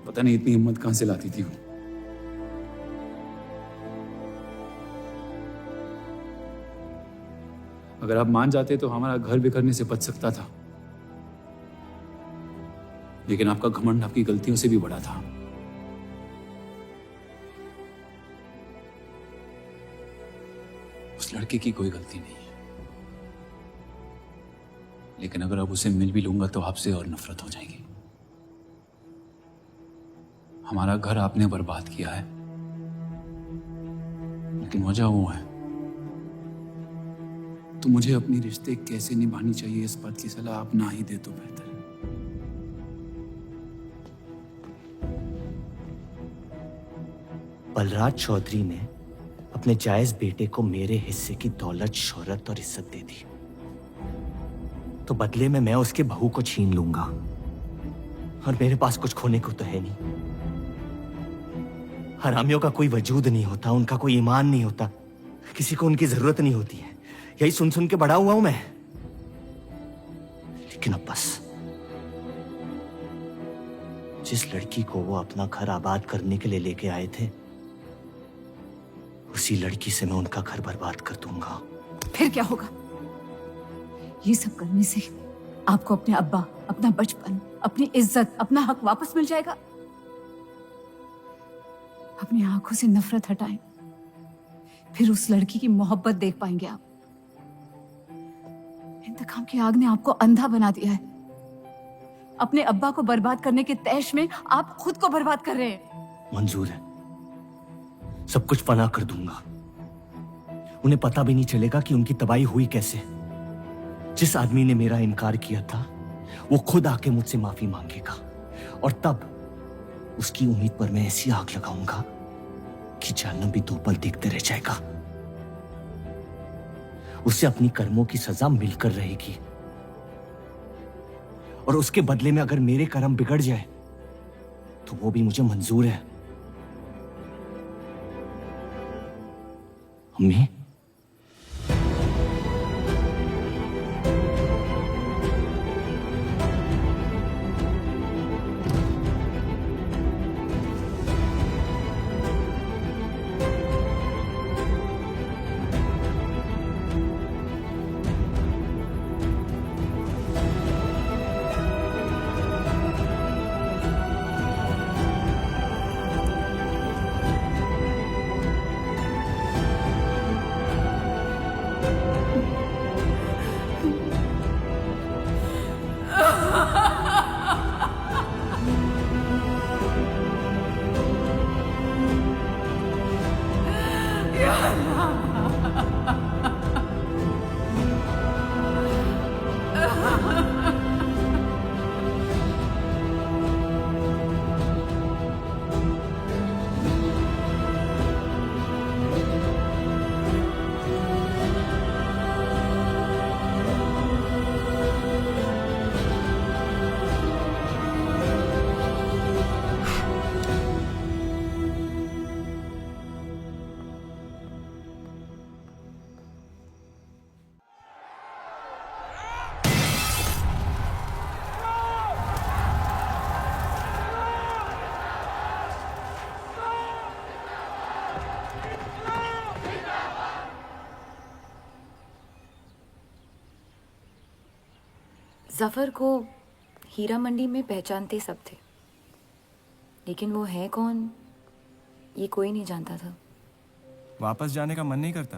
पता नहीं इतनी हिम्मत कहां से लाती थी वो। अगर आप मान जाते तो हमारा घर बिखरने से बच सकता था, लेकिन आपका घमंड आपकी गलतियों से भी बड़ा था। उस लड़के की कोई गलती नहीं है, लेकिन अगर अब उसे मिल भी लूंगा तो आपसे और नफरत हो जाएगी। हमारा घर आपने बर्बाद किया है, लेकिन वजह वो है। तो मुझे अपनी रिश्ते कैसे निभानी चाहिए इस बात की सलाह आप ना ही दे तो बेहतर है। बलराज चौधरी ने अपने जायज बेटे को मेरे हिस्से की दौलत, शोहरत और इज्जत दे दी, तो बदले में मैं उसके बहू को छीन लूंगा, और मेरे पास कुछ खोने को तो है नहीं। हरामियों का कोई वजूद नहीं होता, उनका कोई ईमान नहीं होता, किसी को उनकी जरूरत नहीं होती है। यही सुन सुन के बड़ा हुआ हूं मैं। लेकिन अब बस, जिस लड़की को वो अपना घर आबाद करने के लिए लेके आए थे, उसी लड़की से मैं उनका घर बर्बाद कर दूंगा। फिर क्या होगा? ये सब करने से आपको अपने अब्बा, अपना बचपन, अपनी इज्जत, अपना हक वापस मिल जाएगा। अपनी आंखों से नफरत हटाएं, फिर उस लड़की की मोहब्बत देख पाएंगे आप। इंतकाम की आग ने आपको अंधा बना दिया है। अपने अब्बा को बर्बाद करने के तैश में आप खुद को बर्बाद कर रहे हैं। मंजूर है, सब कुछ फना कर दूंगा। उन्हें पता भी नहीं चलेगा कि उनकी तबाही हुई कैसे। जिस आदमी ने मेरा इनकार किया था, वो खुद आके मुझसे माफी मांगेगा, और तब उसकी उम्मीद पर मैं ऐसी आग लगाऊंगा कि जहन्नम भी दो पल देखते रह जाएगा। उसे अपनी कर्मों की सजा मिलकर रहेगी, और उसके बदले में अगर मेरे कर्म बिगड़ जाए तो वो भी मुझे मंजूर है। अम्मी, जफर को हीरा मंडी में पहचानते सब थे, लेकिन वो है कौन ये कोई नहीं जानता था। वापस जाने का मन नहीं करता?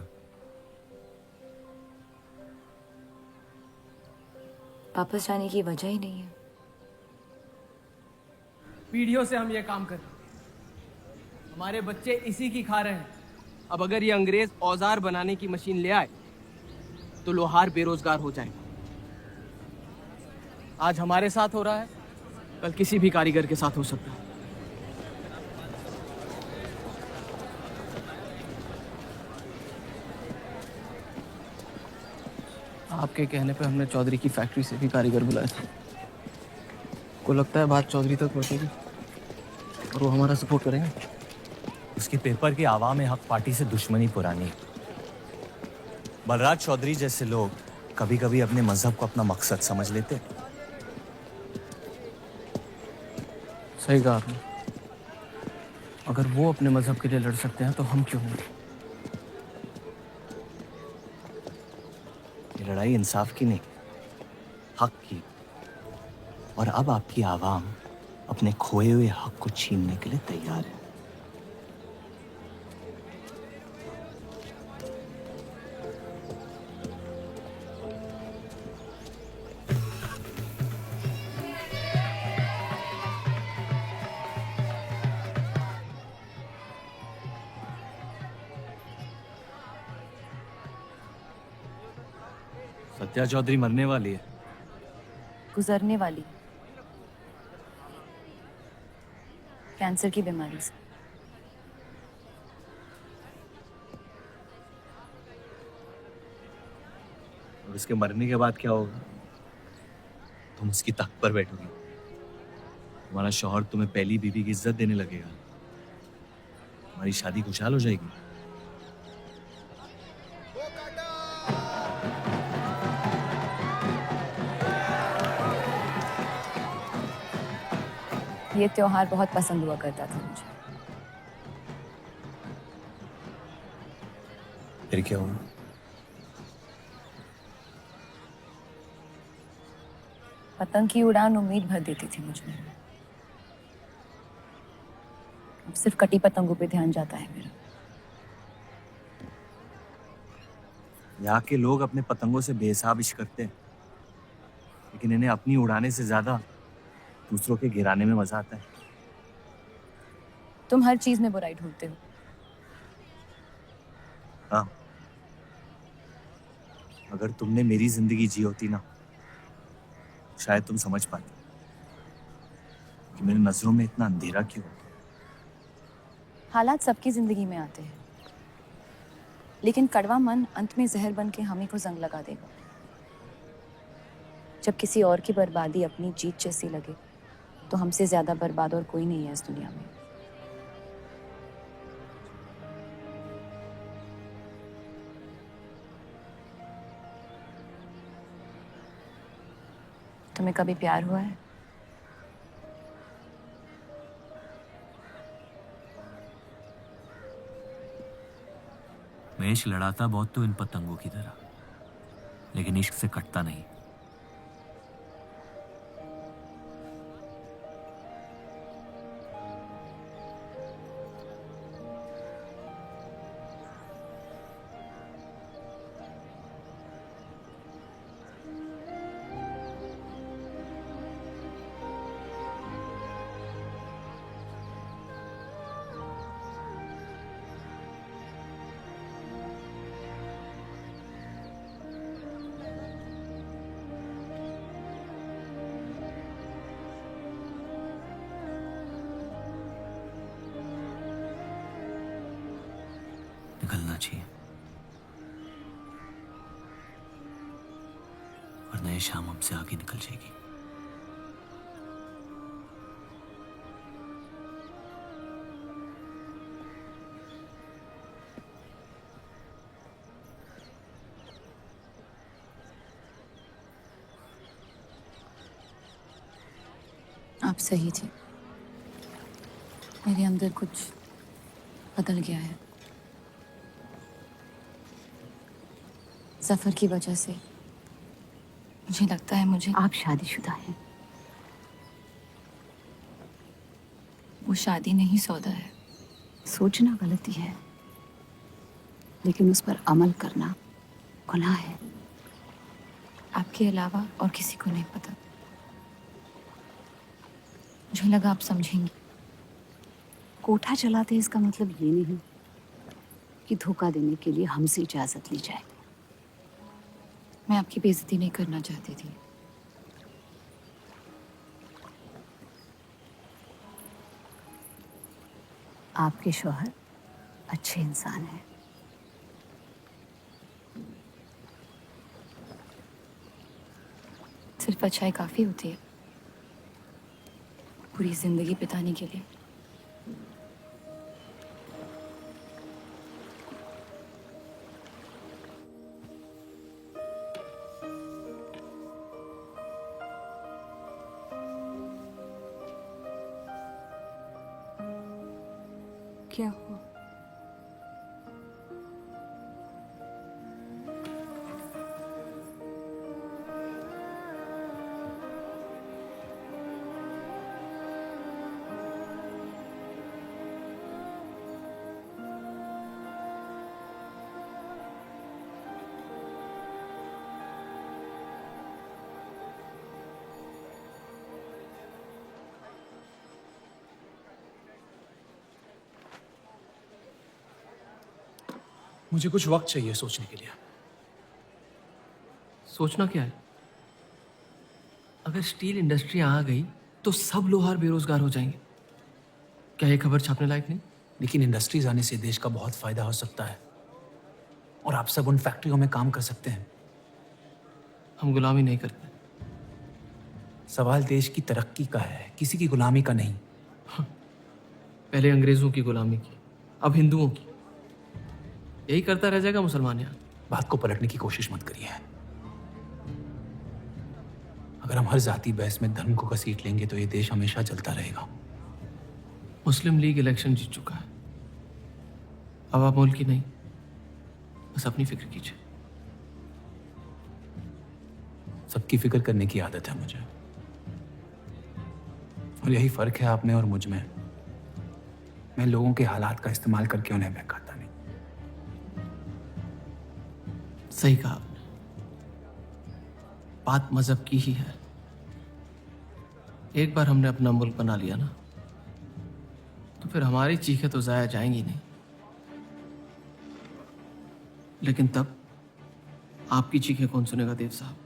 वापस जाने की वजह ही नहीं है। पीढ़ियों से हम ये काम कर रहे हैं, हमारे बच्चे इसी की खा रहे हैं। अब अगर ये अंग्रेज औजार बनाने की मशीन ले आए तो लोहार बेरोजगार हो जाएगा। आज हमारे साथ हो रहा है, कल किसी भी कारीगर के साथ हो सकता है। आपके कहने पे हमने चौधरी की फैक्ट्री से भी कारीगर बुलाए थे। को लगता है बात चौधरी तक पहुंचेगी और वो हमारा सपोर्ट करेंगे। उसके पेपर की आवाम हक पार्टी से दुश्मनी पुरानी। बलराज चौधरी जैसे लोग कभी कभी अपने मजहब को अपना मकसद समझ लेते। सही कहा आपने। अगर वो अपने मजहब के लिए लड़ सकते हैं तो हम क्यों नहीं? ये लड़ाई इंसाफ की नहीं, हक की। और अब आपकी आवाम अपने खोए हुए हक को छीनने के लिए तैयार है। सत्या चौधरी मरने वाली है। गुजरने वाली, कैंसर की बीमारी से। और उसके मरने के बाद क्या होगा? तुम उसकी तख्त पर बैठोगी, तुम्हारा शौहर तुम्हें पहली बीवी की इज्जत देने लगेगा, तुम्हारी शादी खुशहाल हो जाएगी। ये त्योहार बहुत पसंद हुआ करता था मुझे। फिर क्या हुआ? पतंग की उड़ान उम्मीद भर देती थी मुझे। अब सिर्फ कटी पतंगों पे ध्यान जाता है मेरा। यहाँ के लोग अपने पतंगों से बेहिसाब इश्क करते हैं, लेकिन इन्हें अपनी उड़ाने से ज्यादा दूसरों के गिराने में मजा आता है। तुम हर चीज में बुराई ढूंढते हो। हाँ, अगर तुमने मेरी जिंदगी जी होती ना, शायद तुम समझ पाते कि मेरी नजरों में इतना अंधेरा क्यों। हालात सबकी जिंदगी में आते हैं, लेकिन कड़वा मन अंत में जहर बन के हमें को जंग लगा देगा। जब किसी और की बर्बादी अपनी जीत जैसी लगे, तो हमसे ज्यादा बर्बाद और कोई नहीं है इस दुनिया में। तुम्हें कभी प्यार हुआ है? मैं इश्क लड़ाता बहुत तो इन पतंगों की तरह, लेकिन इश्क से कटता नहीं। निकलना चाहिए, वरना ये शाम हमसे आगे निकल जाएगी। आप सही थे। मेरे अंदर कुछ बदल गया है। जफर की वजह से मुझे लगता है मुझे आप शादीशुदा हैं। वो शादी नहीं सौदा है। सोचना गलती है, लेकिन उस पर अमल करना गुनाह है। आपके अलावा और किसी को नहीं पता। मुझे लगा आप समझेंगी। कोठा चलाते इसका मतलब ये नहीं कि धोखा देने के लिए हमसे इजाजत ली जाए। मैं आपकी बेइज्जती नहीं करना चाहती थी। आपके शौहर अच्छे इंसान हैं। सिर्फ अच्छाई काफी होती है पूरी जिंदगी बिताने के लिए। क्या हुआ? मुझे कुछ वक्त चाहिए सोचने के लिए। सोचना क्या है? अगर स्टील इंडस्ट्री आ गई तो सब लोहार बेरोजगार हो जाएंगे। क्या ये खबर छापने लायक नहीं? लेकिन इंडस्ट्रीज आने से देश का बहुत फायदा हो सकता है और आप सब उन फैक्ट्रियों में काम कर सकते हैं। हम गुलामी नहीं करते। सवाल देश की तरक्की का है, किसी की गुलामी का नहीं। पहले अंग्रेजों की गुलामी की, अब हिंदुओं की। यही करता रह जाएगा मुसलमान यहाँ। बात को पलटने की कोशिश मत करिए। अगर हम हर जाति बहस में धर्म को घसीट लेंगे तो ये देश हमेशा चलता रहेगा। मुस्लिम लीग इलेक्शन जीत चुका है। अब आप मुल्क की नहीं, बस अपनी फिक्र कीजिए। सबकी फिक्र करने की आदत है मुझे, और यही फर्क है आप में और मुझ में। मैं लोगों के हालात का इस्तेमाल करके उन्हें बहकाता नहीं। सही कहा आपने। बात मजहब की ही है। एक बार हमने अपना मुल्क बना लिया ना, तो फिर हमारी चीखें तो जाया जाएंगी नहीं। लेकिन तब आपकी चीखें कौन सुनेगा देव साहब?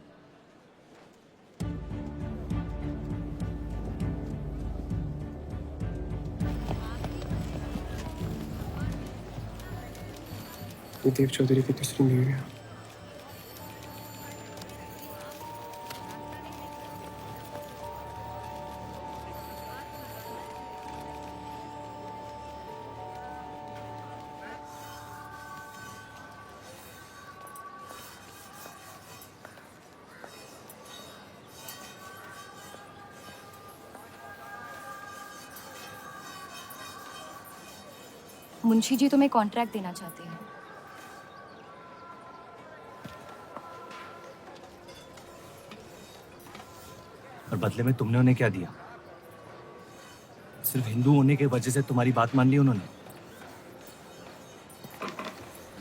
देव चौधरी की तीसरी बीवी है। मुंशी जी तुम्हें कॉन्ट्रैक्ट देना चाहते हैं। और बदले में तुमने उन्हें क्या दिया? सिर्फ हिंदू होने के वजह से तुम्हारी बात मान ली उन्होंने?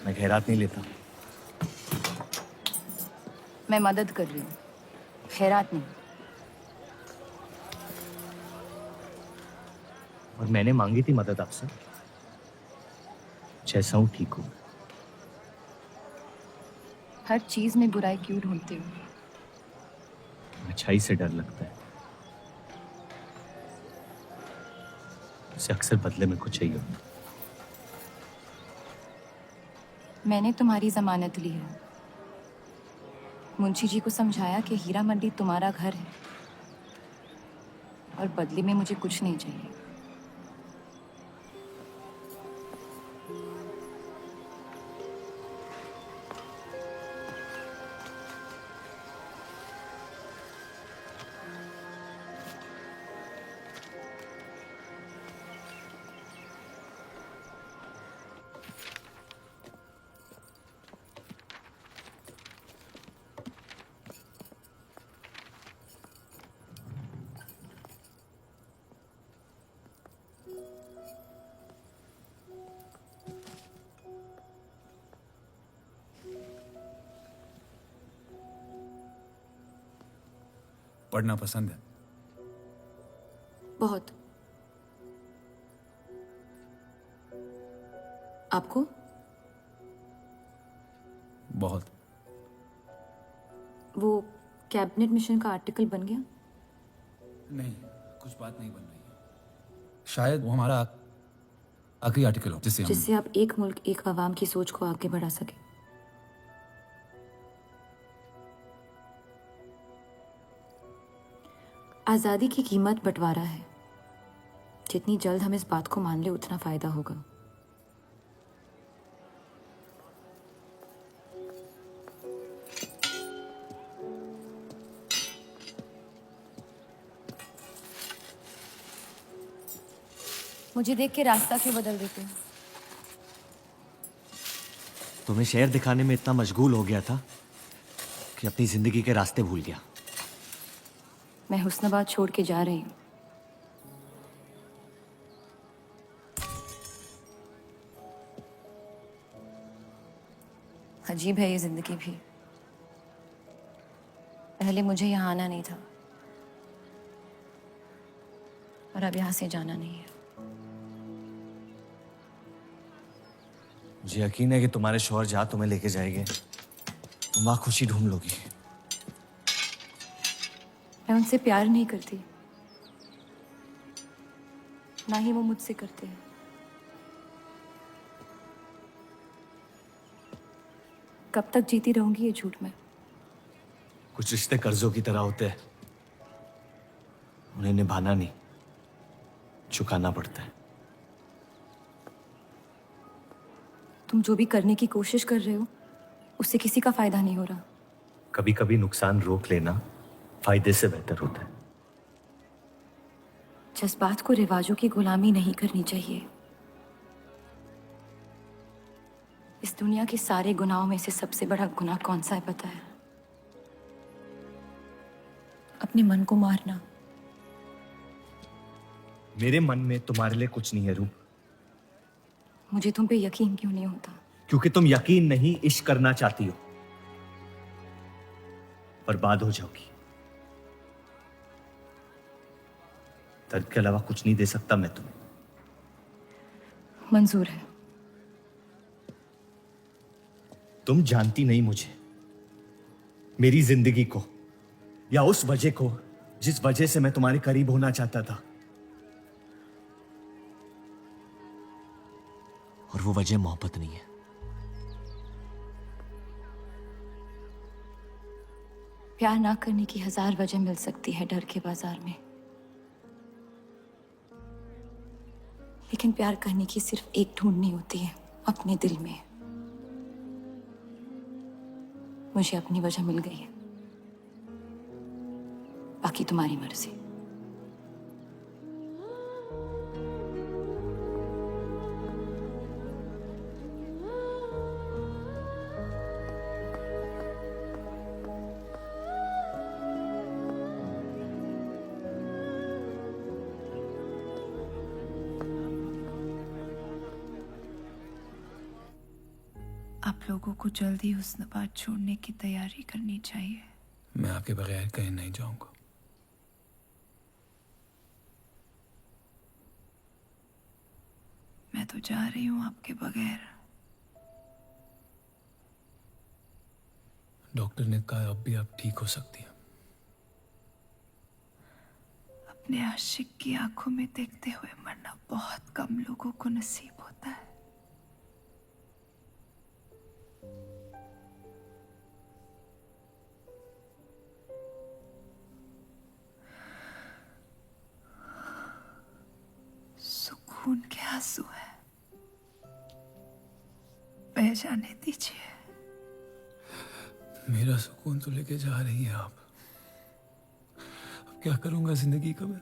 मैं खैरात नहीं लेता। मैं मदद कर रही हूँ, खैरात नहीं। और मैंने मांगी थी मदद आपसे। जैसा हूं ठीक हूं। हर चीज में बुराई क्यों ढूंढते हो? अच्छाई से डर लगता है। उसे अक्सर बदले में कुछ चाहिए होता। मैंने तुम्हारी जमानत ली है। मुंशी जी को समझाया कि हीरा मंडी तुम्हारा घर है और बदले में मुझे कुछ नहीं चाहिए। पढ़ना पसंद है? बहुत। आपको? बहुत। वो कैबिनेट मिशन का आर्टिकल बन गया? नहीं, कुछ बात नहीं बन रही है। शायद वो हमारा आखिरी आर्टिकल हो जिससे आप एक मुल्क एक आवाम की सोच को आगे बढ़ा सके। आज़ादी की कीमत बंटवारा है। जितनी जल्द हम इस बात को मान ले उतना फायदा होगा। मुझे देख के रास्ता क्यों बदल देते हो? तुम्हें शहर दिखाने में इतना मशगूल हो गया था कि अपनी जिंदगी के रास्ते भूल गया। मैं हुस्नाबाद छोड़ के जा रही हूँ। अजीब है ये जिंदगी भी। पहले मुझे यहाँ आना नहीं था और अब यहाँ से जाना नहीं है। मुझे यकीन है कि तुम्हारे शौहर जहाँ तुम्हें लेके जाएंगे तुम वहां खुशी ढूंढ लोगी। मैं उनसे प्यार नहीं करती, ना ही वो मुझसे करते हैं। कब तक जीती रहूंगी ये झूठ में? कुछ रिश्ते कर्जों की तरह होते हैं, उन्हें निभाना नहीं, चुकाना पड़ता है। तुम जो भी करने की कोशिश कर रहे हो उससे किसी का फायदा नहीं हो रहा। कभी कभी नुकसान रोक लेना फायदे से बेहतर होता है। जज्बात को रिवाजों की गुलामी नहीं करनी चाहिए। इस दुनिया के सारे गुनाहों में से सबसे बड़ा गुनाह कौन सा है पता है? अपने मन को मारना। मेरे मन में तुम्हारे लिए कुछ नहीं है रूप। मुझे तुम पे यकीन क्यों नहीं होता? क्योंकि तुम यकीन नहीं इश्क करना चाहती हो, बर्बाद हो जाओगी। दर्द के अलावा कुछ नहीं दे सकता मैं तुम्हें। मंजूर है। तुम जानती नहीं मुझे, मेरी जिंदगी को, या उस वजह को जिस वजह से मैं तुम्हारे करीब होना चाहता था। और वो वजह मोहब्बत नहीं है। प्यार ना करने की 1000 वजह मिल सकती है डर के बाजार में, लेकिन प्यार करने की सिर्फ एक ढूंढनी होती है, अपने दिल में। मुझे अपनी वजह मिल गई है, बाकी तुम्हारी मर्जी। आप लोगों को जल्दी हुस्नाबाद छोड़ने की तैयारी करनी चाहिए। मैं आपके बगैर कहीं नहीं जाऊंगा। मैं तो जा रही हूँ आपके बगैर। डॉक्टर ने कहा अब भी आप ठीक हो सकती हैं। अपने आशिक की आंखों में देखते हुए मरना बहुत कम लोगों को नसीब होता है। सुकून के आंसू है, बह जाने दीजिए। मेरा सुकून तो लेके जा रही हैं आप। अब क्या करूंगा जिंदगी का मैं?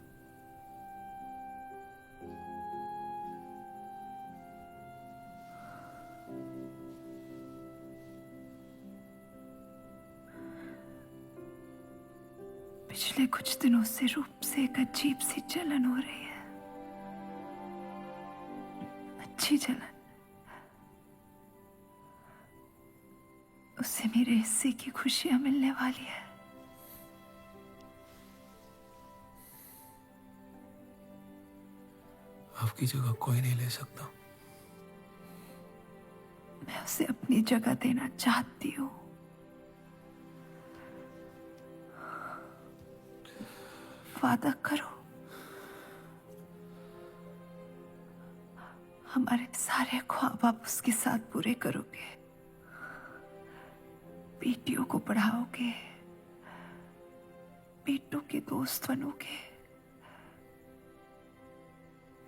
पिछले कुछ दिनों से रूप से एक अजीब सी जलन हो रही है, अच्छी जलन। उससे मेरे हिस्से की खुशियां मिलने वाली है। आपकी जगह कोई नहीं ले सकता। मैं उसे अपनी जगह देना चाहती हूँ। वादा करो, हमारे सारे ख्वाब आप उसके साथ पूरे करोगे, बेटियों को पढ़ाओगे, बेटों के दोस्त बनोगे,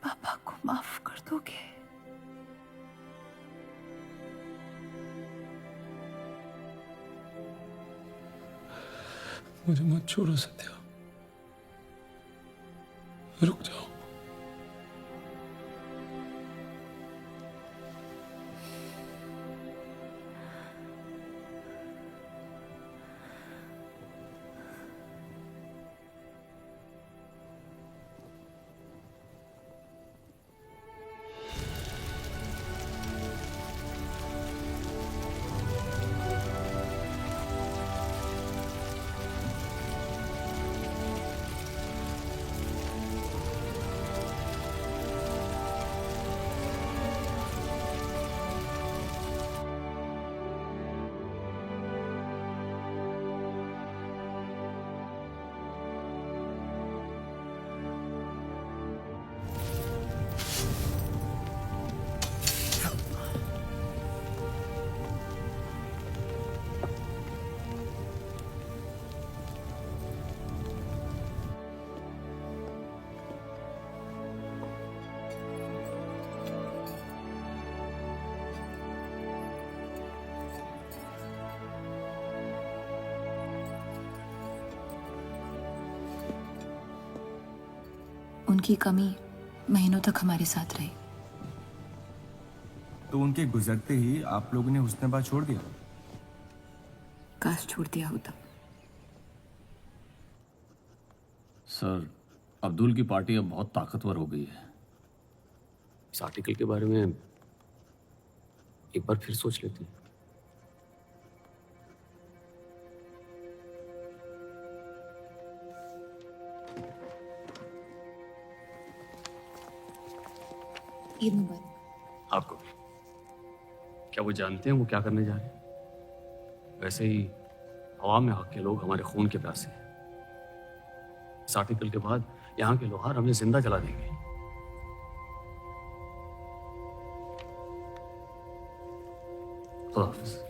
पापा को माफ कर दोगे। मुझे मत छोड़ो सत्या, रुक जाओ। उनकी कमी महीनों तक हमारे साथ रही। तो उनके गुजरते ही आप लोगों ने हुस्न छोड़ दिया? काश छोड़ दिया होता। सर, अब्दुल की पार्टी अब बहुत ताकतवर हो गई है। इस आर्टिकल के बारे में एक बार फिर सोच लेते हैं। ईद मुबारक। आपको भी। क्या वो जानते हैं वो क्या करने जा रहे हैं? वैसे ही हवा में हक के लोग हमारे खून के प्यासे हैं। इस आर्टिकल के बाद यहाँ के लोहार हमें जिंदा जला देंगे। खुदा हाफिज़।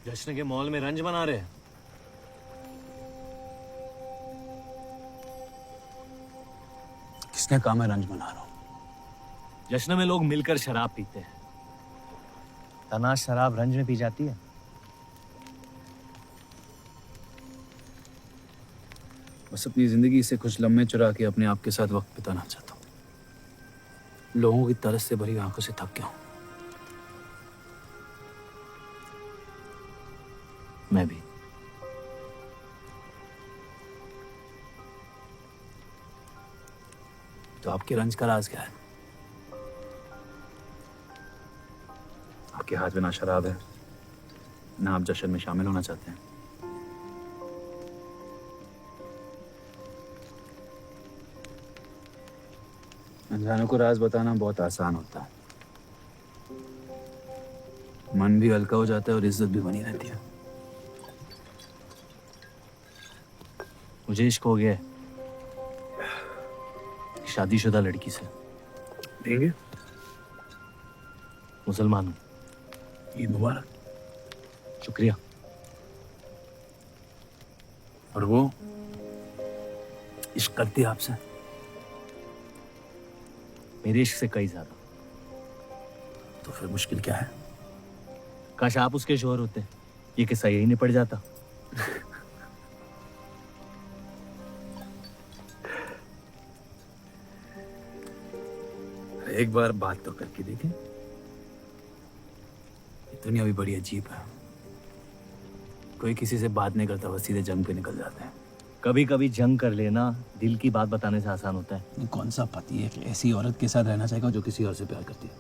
जश्न के मॉल में रंज बना रहे हैं। किसने कहा मैं रंज बना रहा हूं? जश्न में लोग मिलकर शराब पीते हैं। तनाश शराब रंज में पी जाती है। बस अपनी जिंदगी से कुछ लम्हे चुरा के अपने आप के साथ वक्त बिताना चाहता हूं। लोगों की तरस से भरी आंखों से थक गया हूं। मैं भी। तो आपके रंज का राज क्या है? आपके हाथ में ना शराब है, ना आप जश्न में शामिल होना चाहते हैं। अनजानों को राज बताना बहुत आसान होता है। मन भी हल्का हो जाता है और इज्जत भी बनी रहती है। मुझे इश्क हो गया है। शादीशुदा लड़की से। देंगे? मुसलमान हूँ। ईद मुबारक। शुक्रिया। और वो इश्क करती है आपसे? मेरे इश्क से कई ज्यादा। तो फिर मुश्किल क्या है? काश आप उसके शोहर होते, ये किस्सा यही निपट जाता। एक बार बात तो करके देखें। दुनिया भी बड़ी अजीब है। कोई किसी से बात नहीं करता, बस सीधे जंग पे निकल जाते हैं। कभी कभी जंग कर लेना दिल की बात बताने से आसान होता है। कौन सा पति है कि ऐसी औरत के साथ रहना चाहेगा जो किसी और से प्यार करती है?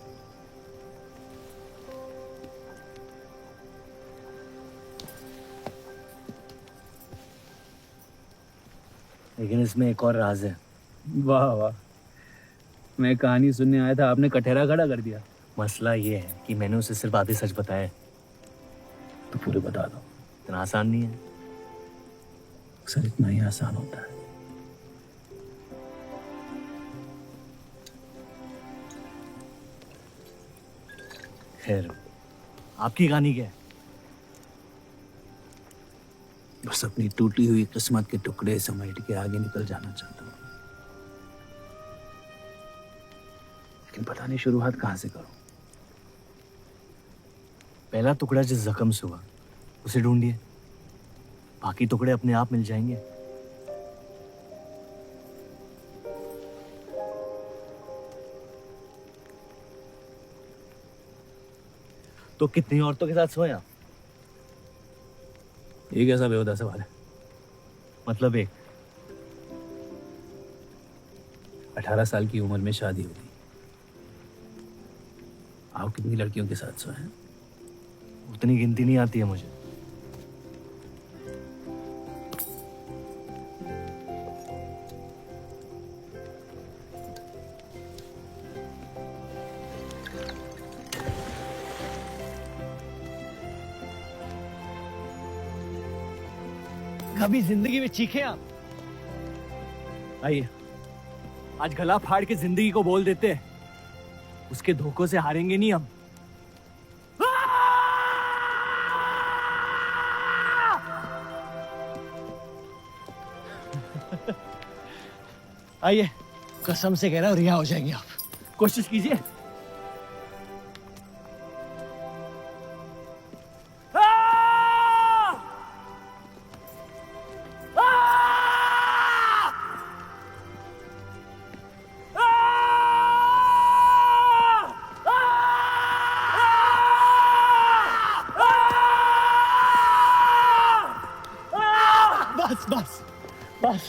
लेकिन इसमें एक और राज है। वाह वाह, मैं कहानी सुनने आया था, आपने कटहरा खड़ा कर दिया। मसला ये है कि मैंने उसे सिर्फ आधे सच बताया। तो पूरे बता दो। इतना आसान नहीं है। अक्सर इतना ही आसान होता है। खैर, आपकी कहानी क्या है? बस अपनी टूटी हुई किस्मत के टुकड़े समेट के आगे निकल जाना चाहता हूँ, लेकिन पता नहीं शुरुआत कहाँ से करूं। पहला टुकड़ा जिस जख्म से हुआ उसे ढूंढिए, बाकी टुकड़े अपने आप मिल जाएंगे। तो कितनी औरतों के साथ सोए आप? ये कैसा बेहुदा सवाल है? मतलब एक। 18 साल की उम्र में शादी हो गई। आप कितनी लड़कियों के साथ सोए हैं? उतनी गिनती नहीं आती है मुझे। कभी जिंदगी में चीखे आप? आइए, आज गला फाड़ के जिंदगी को बोल देते हैं। उसके धोखों से हारेंगे नहीं हम। आइए, कसम से कह रहा हूं रिहा हो जाएंगे आप। कोशिश कीजिए। बस बस बस।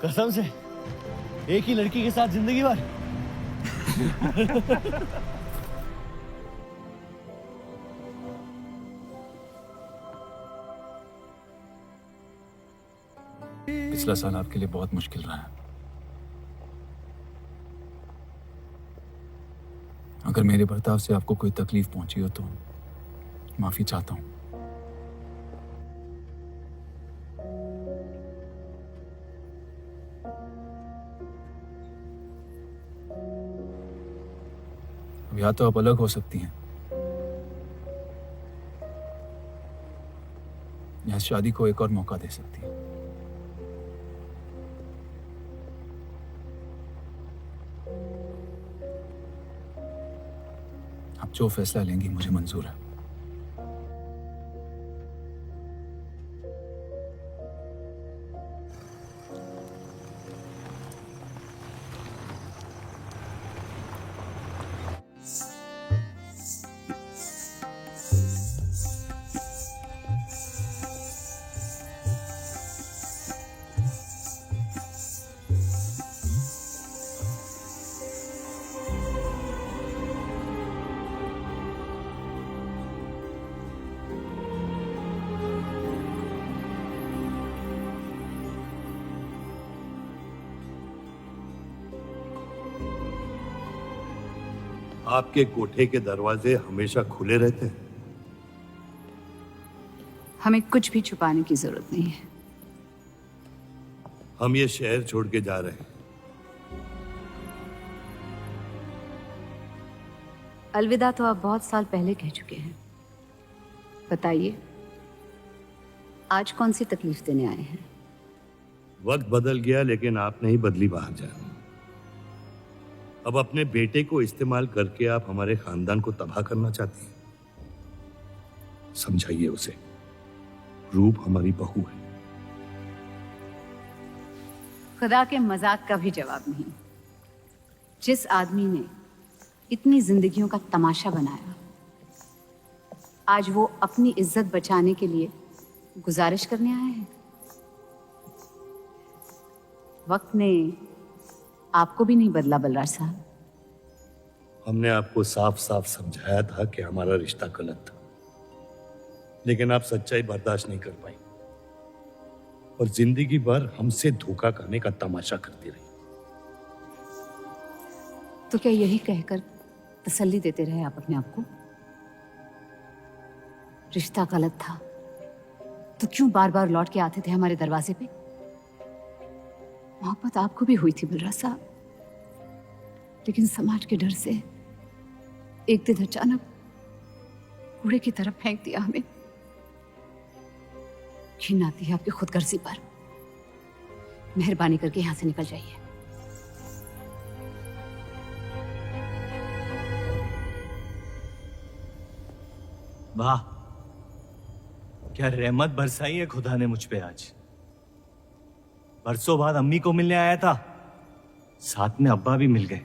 कसम से एक ही लड़की के साथ जिंदगी भर। पिछला साल आपके लिए बहुत मुश्किल रहा है। अगर मेरे बर्ताव से आपको कोई तकलीफ पहुंची हो तो माफी चाहता हूं। अब या तो आप अलग हो सकती हैं या शादी को एक और मौका दे सकती हैं। आप जो फैसला लेंगी मुझे मंजूर है। आपके कोठे के दरवाजे हमेशा खुले रहते हैं? हमें कुछ भी छुपाने की जरूरत नहीं है। हम ये शहर छोड़ के जा रहे हैं। अलविदा तो आप बहुत साल पहले कह चुके हैं। बताइए, आज कौन सी तकलीफ देने आए हैं? वक्त बदल गया, लेकिन आप नहीं बदली बाहर जा। अब अपने बेटे को इस्तेमाल करके आप हमारे खानदान को तबाह करना चाहती हैं। समझाइए उसे, रूप हमारी बहू है। खुदा के मजाक का भी जवाब नहीं। जिस आदमी ने इतनी जिंदगियों का तमाशा बनाया, आज वो अपनी इज्जत बचाने के लिए गुजारिश करने आए हैं। वक्त ने आपको भी नहीं बदला बलराज साहब। हमने आपको साफ साफ समझाया था कि हमारा रिश्ता गलत था, लेकिन आप सच्चाई बर्दाश्त नहीं कर पाई और जिंदगी भर हमसे धोखा करने का तमाशा करती रही। तो क्या यही कहकर तसल्ली देते रहे आप अपने आप को? रिश्ता गलत था तो क्यों बार बार लौट के आते थे हमारे दरवाजे पे? मोहब्बत आपको भी हुई थी बलराज साहब, लेकिन समाज के डर से एक दिन अचानक कूड़े की तरफ फेंक दिया हमें। घिन आती है आपकी खुदगर्जी पर। मेहरबानी करके यहां से निकल जाइए। वाह, क्या रहमत बरसाई है खुदा ने मुझ पे आज। बरसों बाद अम्मी को मिलने आया था, साथ में अब्बा भी मिल गए।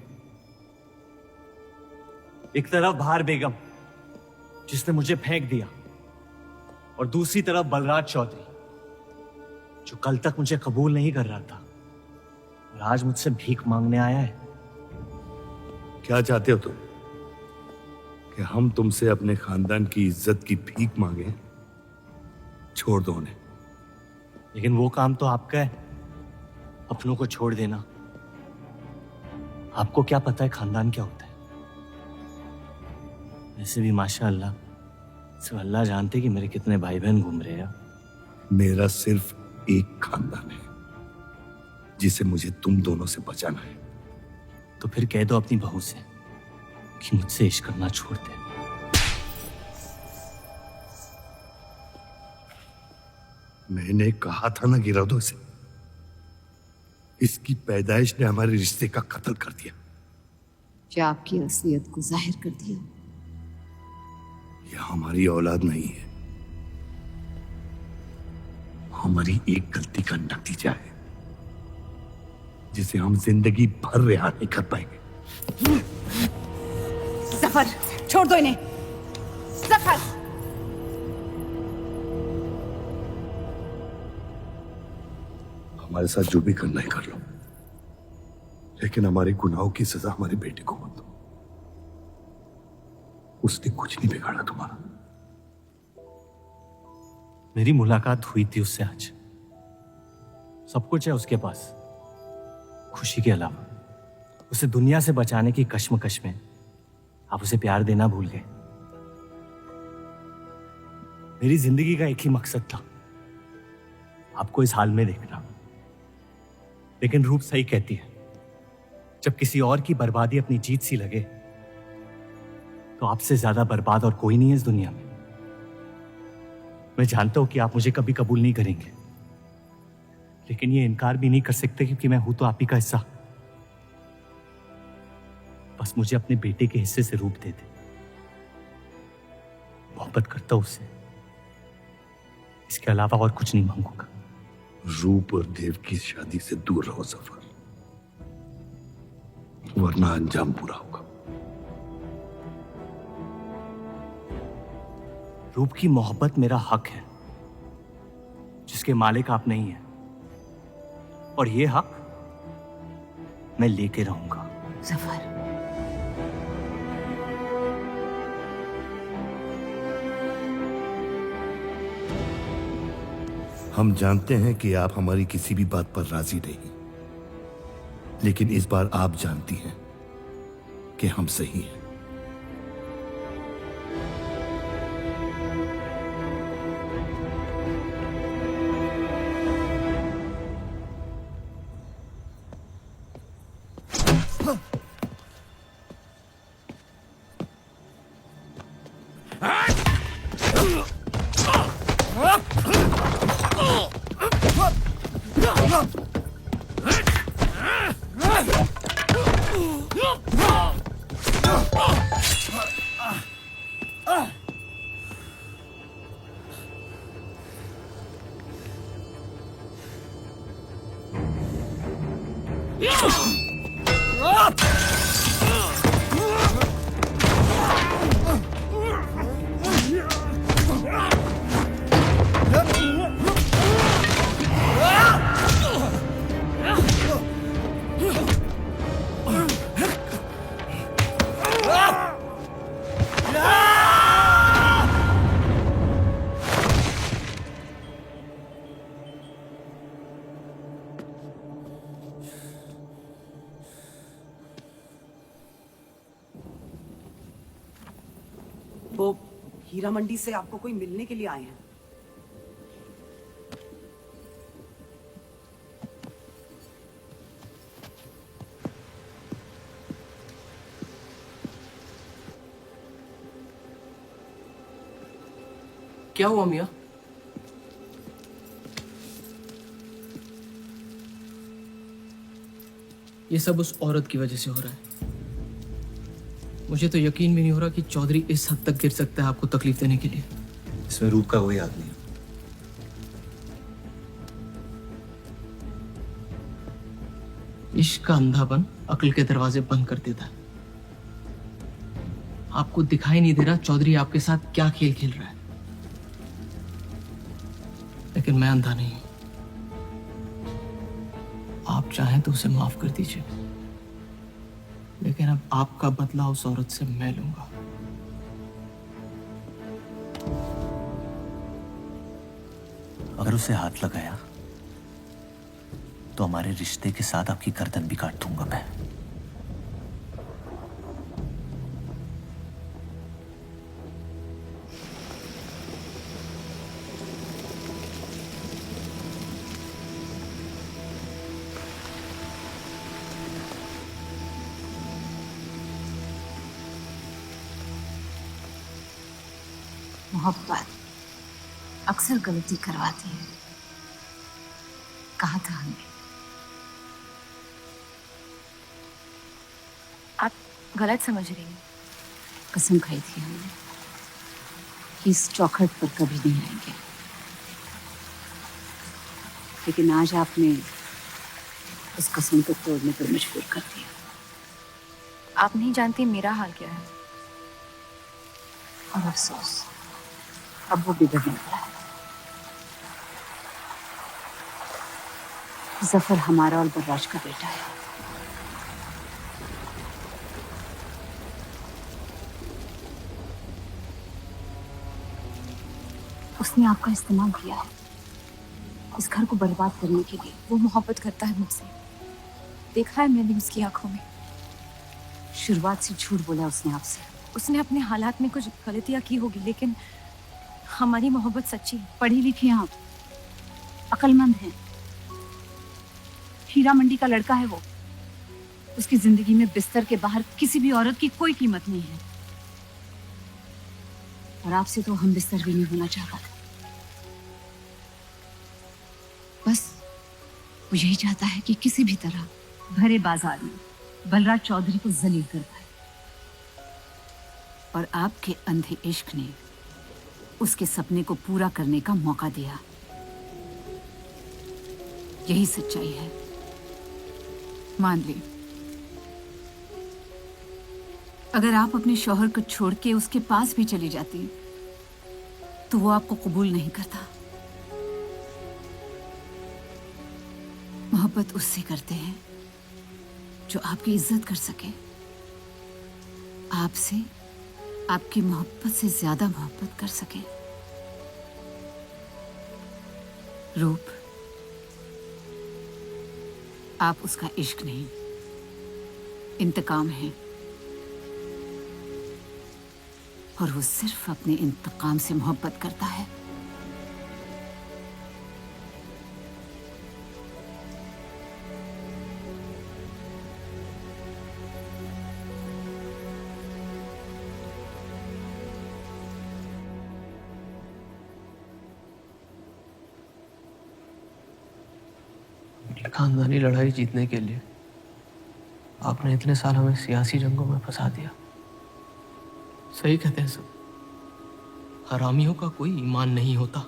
एक तरफ बहार बेगम जिसने मुझे फेंक दिया, और दूसरी तरफ बलराज चौधरी जो कल तक मुझे कबूल नहीं कर रहा था और आज मुझसे भीख मांगने आया है। क्या चाहते हो तुम? कि हम तुमसे अपने खानदान की इज्जत की भीख मांगे? छोड़ दो उन्हें। लेकिन वो काम तो आपका है, अपनों को छोड़ देना। आपको क्या पता है खानदान क्या होता है? वैसे भी माशाअल्लाह, सिर्फ अल्लाह जानते कि मेरे कितने भाई बहन घूम रहे हैं। मेरा सिर्फ एक खानदान है जिसे मुझे तुम दोनों से बचाना है। तो फिर कह दो अपनी बहू से कि मुझसे इश्क करना छोड़ दे। मैंने कहा था ना, गिरा दो इसे। इसकी पैदाइश ने हमारे रिश्ते का कत्ल कर दिया। क्या आपकी असलियत को जाहिर कर दिया? यह हमारी औलाद नहीं है, हमारी एक गलती का नतीजा है जिसे हम जिंदगी भर रिहा नहीं कर पाएंगे। जफर, छोड़ दो इन्हें। जफर, हमारे साथ जो भी करना है कर लो, लेकिन हमारे गुनाहों की सजा हमारे बेटे को मत दो। उसने कुछ नहीं बिगाड़ा तुम्हारा। मेरी मुलाकात हुई थी उससे आज। सब कुछ है उसके पास, खुशी के अलावा। उसे दुनिया से बचाने की कश्मकश में आप उसे प्यार देना भूल गए। मेरी जिंदगी का एक ही मकसद था, आपको इस हाल में देखना। लेकिन रूप सही कहती है, जब किसी और की बर्बादी अपनी जीत सी लगे तो आपसे ज्यादा बर्बाद और कोई नहीं है इस दुनिया में। मैं जानता हूं कि आप मुझे कभी कबूल नहीं करेंगे, लेकिन ये इनकार भी नहीं कर सकते क्योंकि मैं हूं तो आप ही का हिस्सा। बस मुझे अपने बेटे के हिस्से से रूप दे दे। मोहब्बत करता हूं उससे, इसके अलावा और कुछ नहीं मांगूंगा। रूप और देव की शादी से दूर रहो सफर, वरना अंजाम बुरा होगा। रूप की मोहब्बत मेरा हक है जिसके मालिक आप नहीं हैं, और ये हक मैं लेके रहूंगा। जफर, हम जानते हैं कि आप हमारी किसी भी बात पर राजी नहीं, लेकिन इस बार आप जानती हैं कि हम सही हैं। वो हीरा मंडी से आपको कोई मिलने के लिए आए हैं। क्या हुआ मियाँ? ये सब उस औरत की वजह से हो रहा है। मुझे तो यकीन भी नहीं हो रहा कि चौधरी इस हद तक गिर सकता है आपको तकलीफ देने के लिए। इसमें रूप का कोई हाथ नहीं। इश्क का अंधापन अक्ल के दरवाजे बंद कर देता है। आपको दिखाई नहीं दे रहा चौधरी आपके साथ क्या खेल खेल रहा है, लेकिन मैं अंधा नहीं हूं। आप चाहें तो उसे माफ कर दीजिए, लेकिन अब आपका बदला उस औरत से मैं लूंगा। अगर उसे हाथ लगाया तो हमारे रिश्ते के साथ आपकी गर्दन भी काट दूंगा मैं। मोहब्बत अक्सर गलती करवाती है। कहा था हमने। आप गलत समझ रही हैं। कसम खाई थी हमने कि इस चौखट पर कभी नहीं आएंगे, लेकिन आज आपने उस कसम को तोड़ने पर मजबूर कर दिया। आप नहीं जानती मेरा हाल क्या है। और अफसोस अब वो बिगड़ने लगा है। जफर हमारा और बर्राज का बेटा है। उसने आपका इस्तेमाल किया है इस घर को बर्बाद करने के लिए। वो मोहब्बत करता है मुझसे, देखा है मैंने उसकी आंखों में। शुरुआत से झूठ बोला उसने आपसे। उसने अपने हालात में कुछ गलतियां की होगी, लेकिन हमारी मोहब्बत सच्ची है। पढ़ी लिखी हैं आप, अक्लमंद हैं। हीरा मंडी का लड़का है वो। उसकी जिंदगी में बिस्तर के बाहर किसी भी औरत की कोई कीमत नहीं है। और आपसे तो हम बिस्तर भी नहीं होना चाहता था। बस वो यही चाहता है कि किसी भी तरह भरे बाजार में बलराज चौधरी को जलील कर पाए। और आपके अंधे इश्क ने उसके सपने को पूरा करने का मौका दिया। यही सच्चाई है, मान ली। अगर आप अपने शौहर को छोड़ के उसके पास भी चली जाती तो वो आपको कबूल नहीं करता। मोहब्बत उससे करते हैं जो आपकी इज्जत कर सके। आपसे आपकी मोहब्बत से ज्यादा मोहब्बत कर सके। रूप, आप उसका इश्क नहीं, इंतकाम है। और वो सिर्फ अपने इंतकाम से मोहब्बत करता है। खानदानी लड़ाई जीतने के लिए आपने इतने साल हमें सियासी जंगों में फंसा दिया। सही कहते हैं सब, हरामियों का कोई ईमान नहीं होता।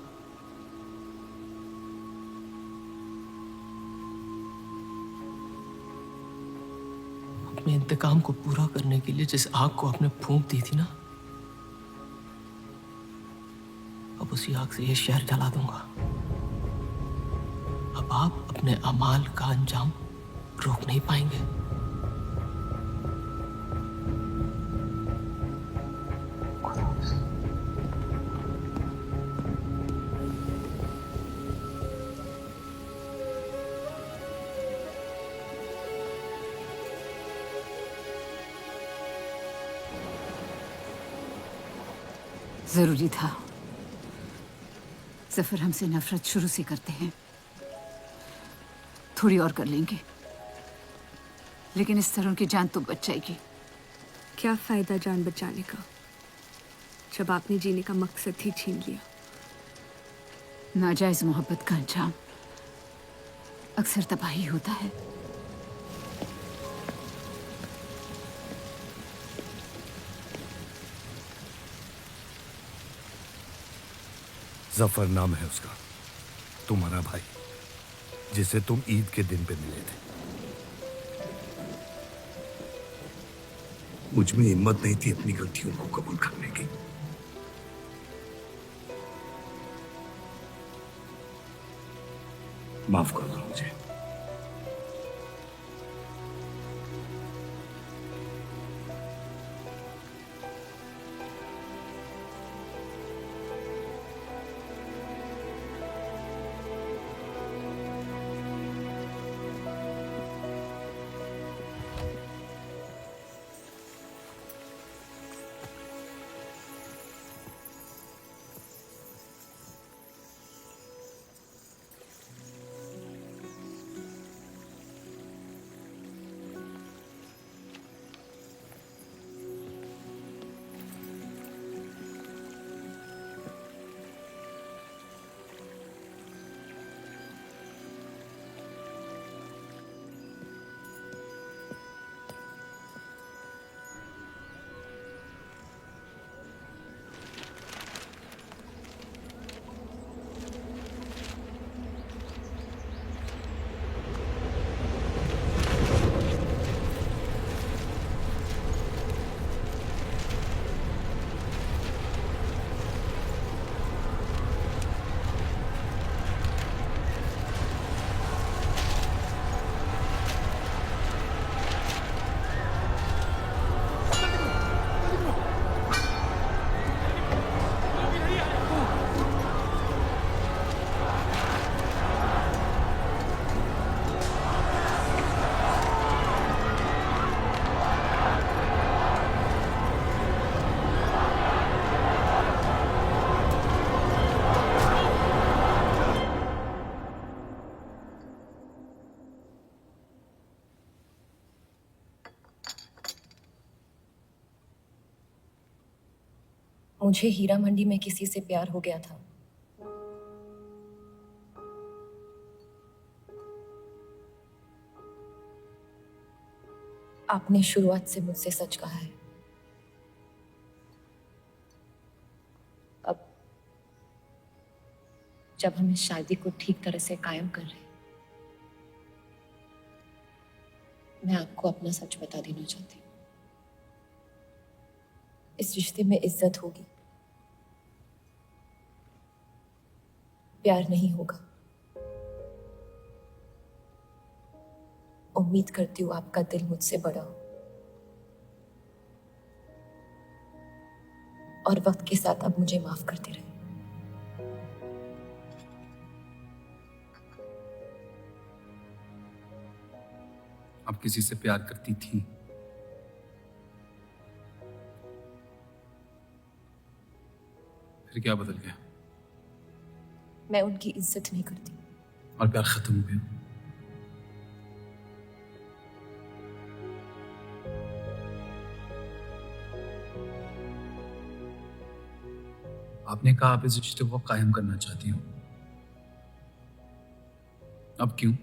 अपने इंतकाम को पूरा करने के लिए जिस आग को आपने फूंक दी थी ना, अब उसी आग से ये शहर जला दूंगा। अब आप अपने अमाल का अंजाम रोक नहीं पाएंगे। जरूरी था। जफर हमसे नफरत शुरू से करते हैं, थोड़ी और कर लेंगे, लेकिन इस तरह उनकी जान तो बच जाएगी। क्या फायदा जान बचाने का जब आपने जीने का मकसद ही छीन लिया। नाजायज मोहब्बत का अंजाम अक्सर तबाही होता है। जफर नाम है उसका, तुम्हारा भाई, जिसे तुम ईद के दिन पे मिले थे। मुझ में हिम्मत नहीं थी अपनी गलतियों को कबूल करने की। माफ कर दो मुझे। मुझे हीरा मंडी में किसी से प्यार हो गया था। आपने शुरुआत से मुझसे सच कहा है। अब जब हम इस शादी को ठीक तरह से कायम कर रहे हैं, मैं आपको अपना सच बता देना चाहती हूँ। इस रिश्ते में इज्जत होगी, प्यार नहीं होगा। उम्मीद करती हूँ आपका दिल मुझसे बड़ा हो और वक्त के साथ अब मुझे माफ करते रहे। आप किसी से प्यार करती थी? फिर क्या बदल गया? मैं उनकी इज्जत नहीं करती। और प्यार खत्म हो गया? आपने कहा आप इस रिश्ते को कायम करना चाहती हो। अब क्यों?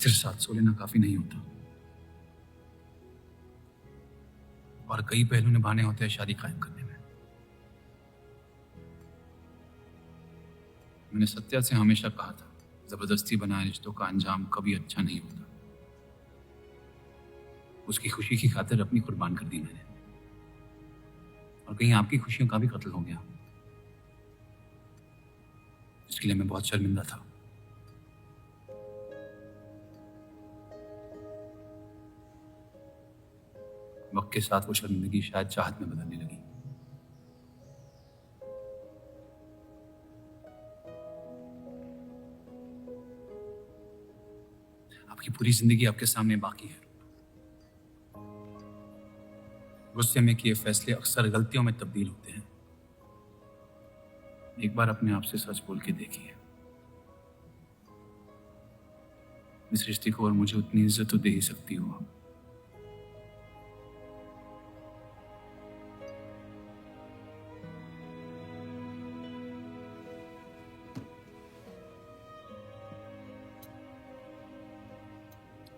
सिर्फ साथ सो लेना काफी नहीं होता, और कई पहलू निभाने होते हैं शादी कायम करने में। मैंने सत्या से हमेशा कहा था, जबरदस्ती बनाए रिश्तों का अंजाम कभी अच्छा नहीं होता। उसकी खुशी की खातिर अपनी कुर्बान कर दी मैंने, और कहीं आपकी खुशियों का भी कत्ल हो गया, इसके लिए मैं बहुत शर्मिंदा था। वक्त के साथ वो शर्मिंदगी शायद चाहत में बदलने लगी। आपकी पूरी जिंदगी आपके सामने बाकी है। गुस्से में किए फैसले अक्सर गलतियों में तब्दील होते हैं। एक बार अपने आप से सच बोल के देखिए, इस रिश्ते को और मुझे उतनी इज्जत तो दे ही सकती हो आप।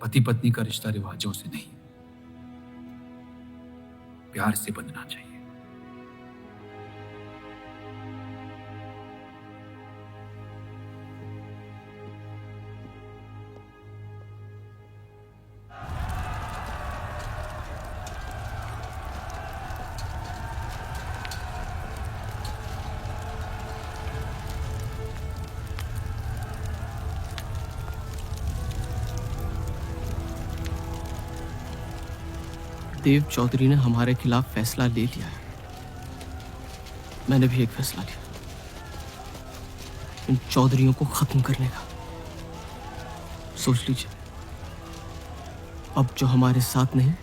पति पत्नी का रिश्ता रिवाजों से नहीं, प्यार से बंधना चाहिए। देव चौधरी ने हमारे खिलाफ फैसला ले लिया है। मैंने भी एक फैसला लिया, इन चौधरियों को खत्म करने का। सोच लीजिए, अब जो हमारे साथ नहीं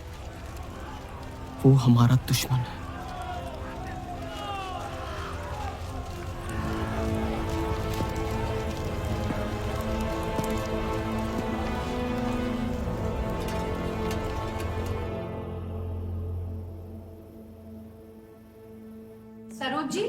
वो हमारा दुश्मन है। सरोज जी,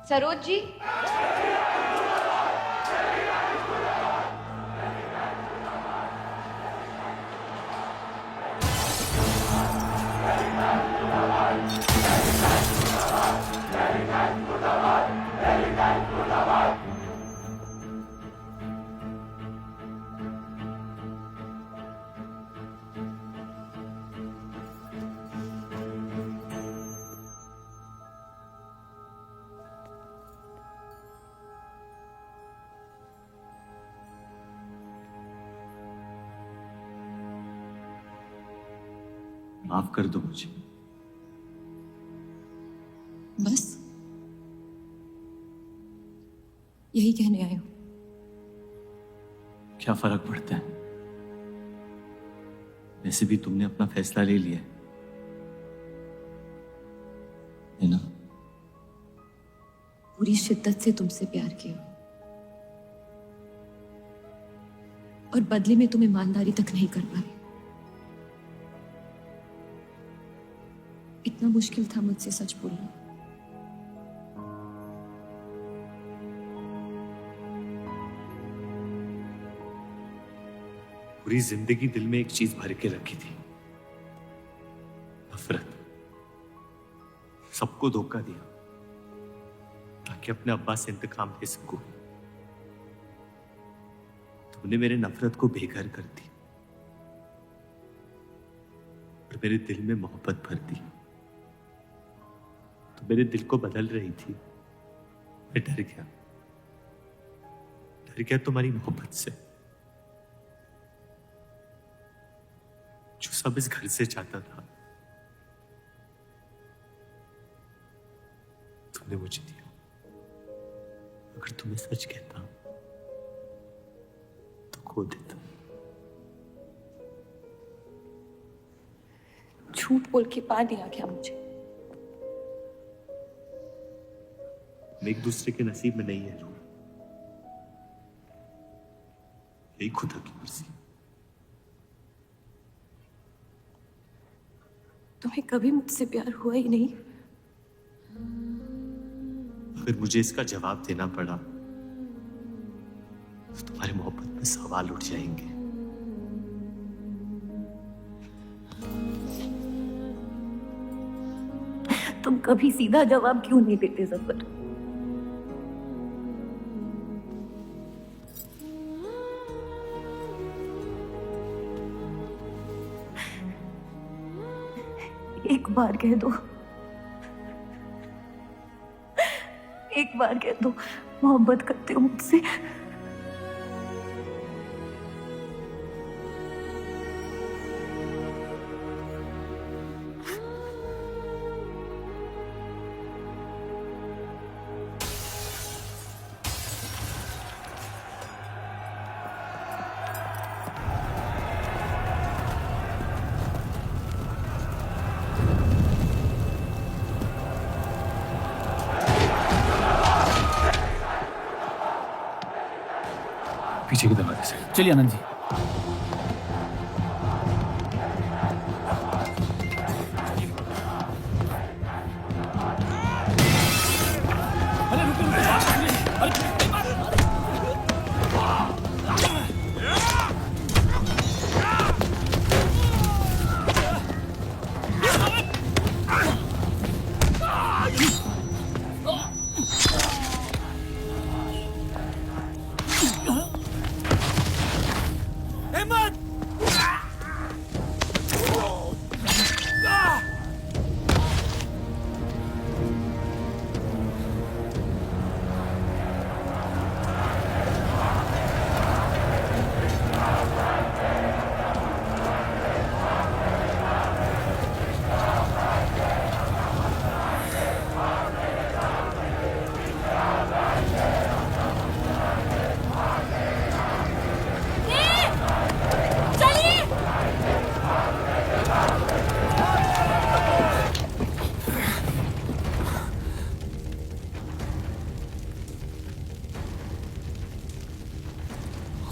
सरोज जी, माफ कर दो मुझे। बस यही कहने आए हो? क्या फर्क पड़ता है, वैसे भी तुमने अपना फैसला ले लिया है ना। पूरी शिद्दत से तुमसे प्यार किया और बदले में तुम ईमानदारी तक नहीं कर पाए। इतना मुश्किल था मुझसे सच बोलना। पूरी जिंदगी दिल में एक चीज भर के रखी थी, नफरत। सबको धोखा दिया ताकि अपने अब्बा से इंतकाम ले सकूं। तुमने मेरे नफरत को बेघर कर दी और मेरे दिल में मोहब्बत भर दी। तो मेरे दिल को बदल रही थी, मैं डर गया तुम्हारी मोहब्बत से, जो सब इस घर से चाहता था तुमने मुझे दिया। अगर तुम्हें सच कहता तो खो देता। झूठ बोल के पा लिया क्या मुझे? हम एक दूसरे के नसीब में नहीं है। यही खुदा की मर्जी। तुम्हें कभी मुझसे प्यार हुआ ही नहीं। अगर मुझे इसका जवाब देना पड़ा तो तुम्हारी मोहब्बत में सवाल उठ जाएंगे। तुम कभी सीधा जवाब क्यों नहीं देते जफर? एक बार कह दो, एक बार कह दो मोहब्बत करते हो मुझसे। पीछे की दरवाजे से। चलिए आनंद जी।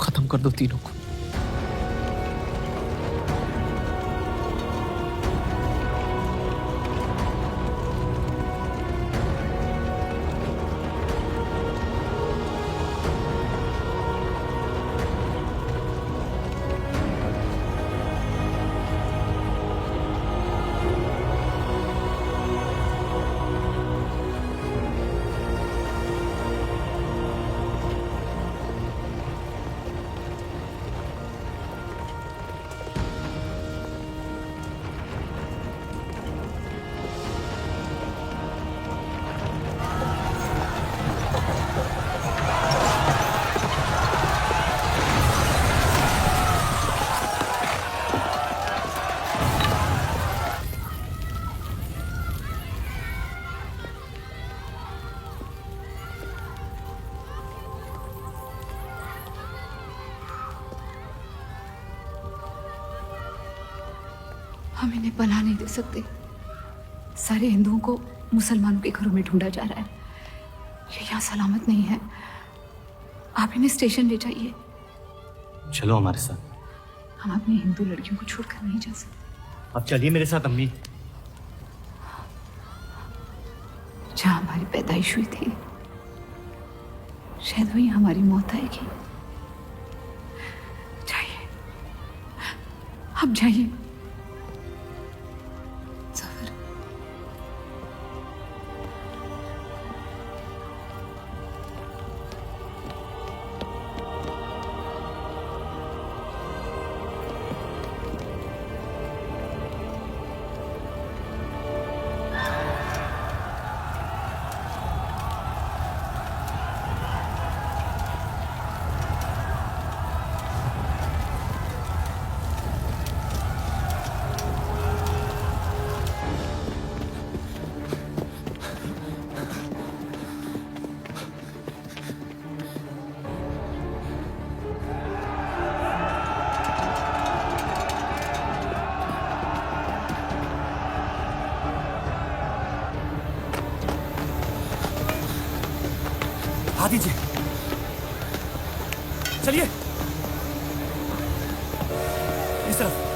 खत्म कर दो तीनों को। हम इन्हें पनाह नहीं दे सकते। सारे हिंदुओं को मुसलमानों के घरों में ढूंढा जा रहा है। ये यहाँ सलामत नहीं है। आप इन्हें स्टेशन ले जाइए। चलो हमारे साथ। हम अपनी हिंदू लड़कियों को छोड़कर नहीं जा सकते। अब चलिए मेरे साथ अम्मी। जहाँ हमारी पैदाइश हुई थी शायद वहीं हमारी मौत आएगी। जाइए, अब जाइए। आ दीजिए, चलिए। इस तरफ।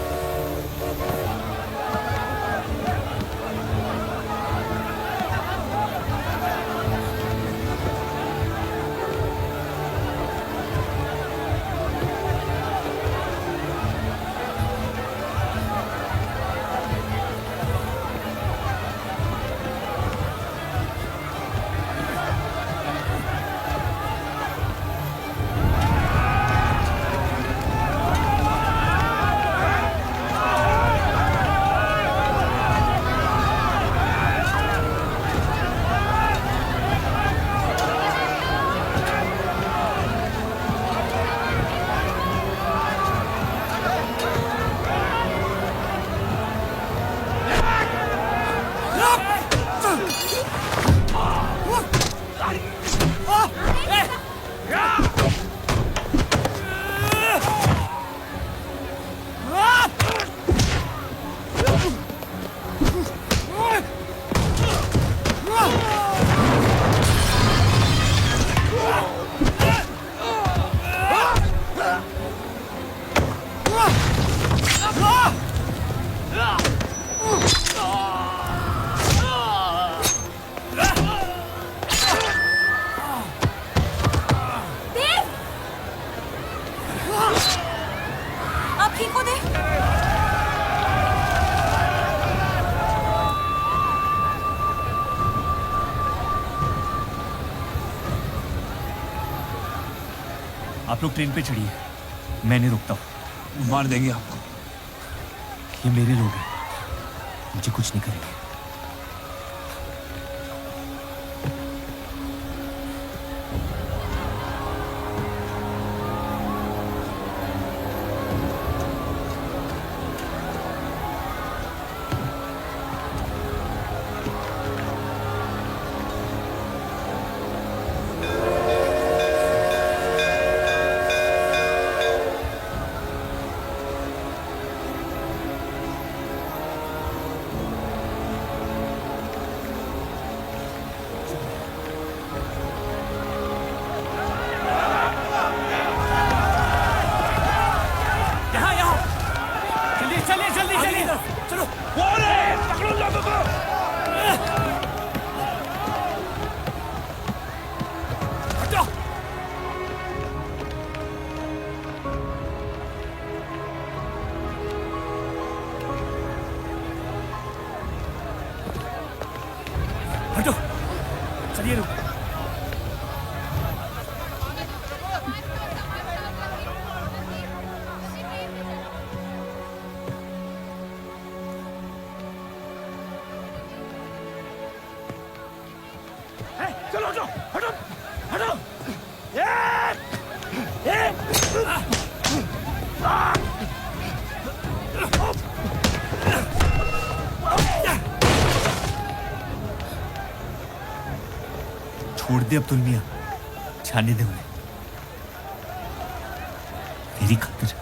आप ठीक हो देव? आप लोग ट्रेन पे चढ़िए, मैं नहीं रुकता हूँ। मार देंगे आपको। ये मेरे लोग हैं, मुझे कुछ नहीं करेंगे। हटो, चलिए रुक। चलो हटो, हटो, हटो। छोड़ दे अब्दुल मियां, जाने दे उन्हें, मेरी खातिर।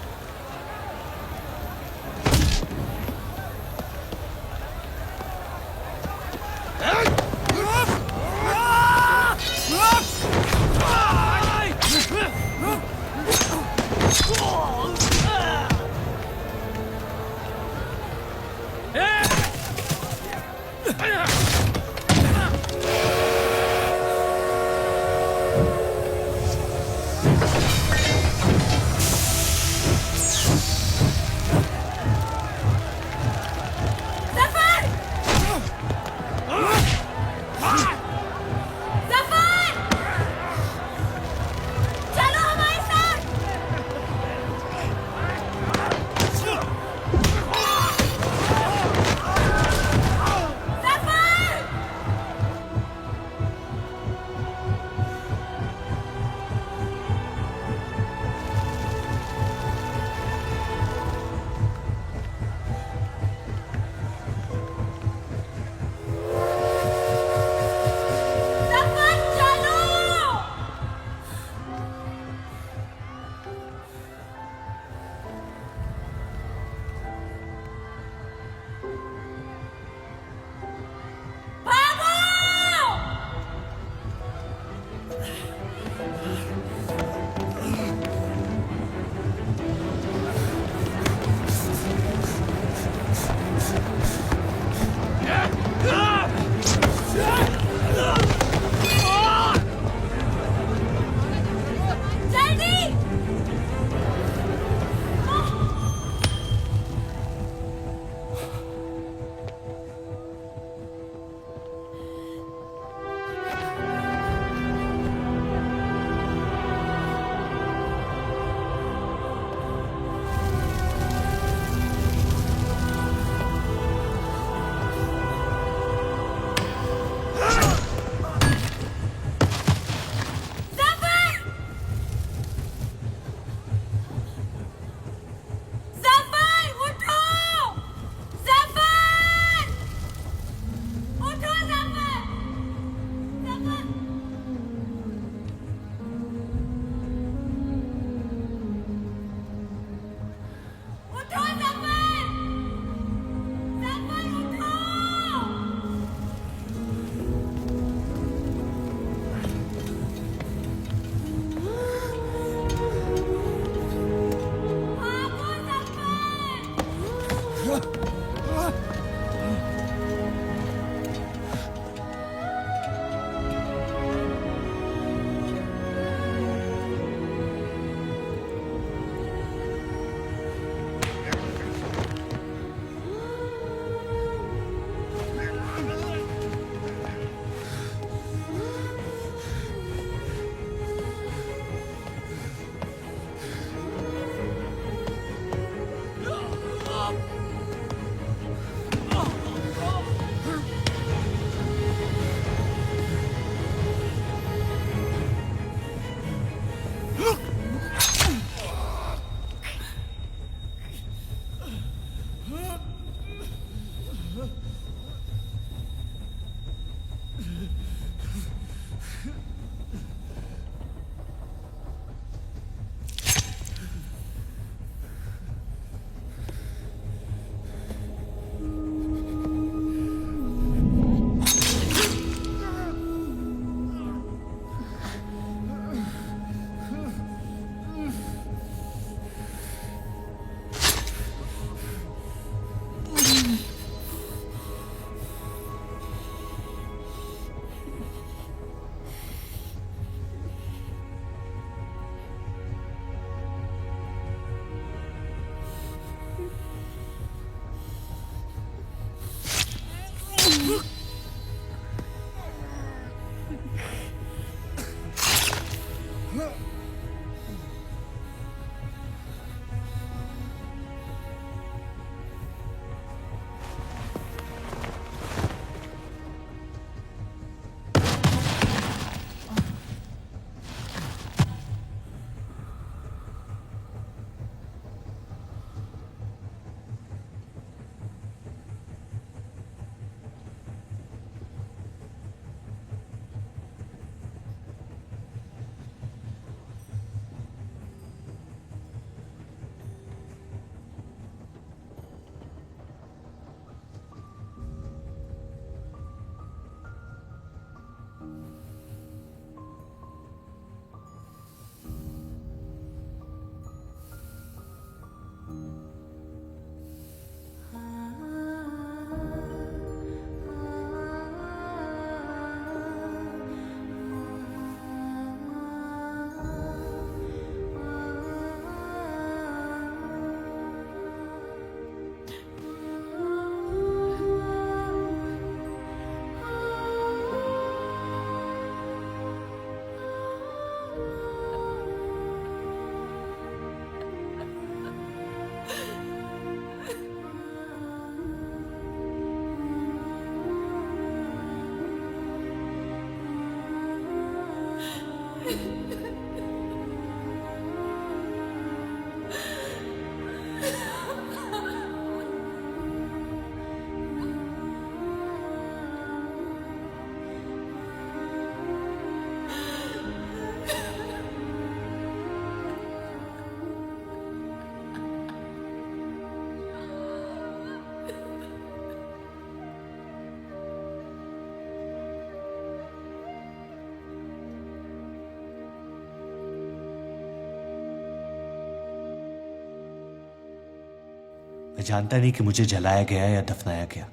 मैं जानता नहीं कि मुझे जलाया गया या दफनाया गया,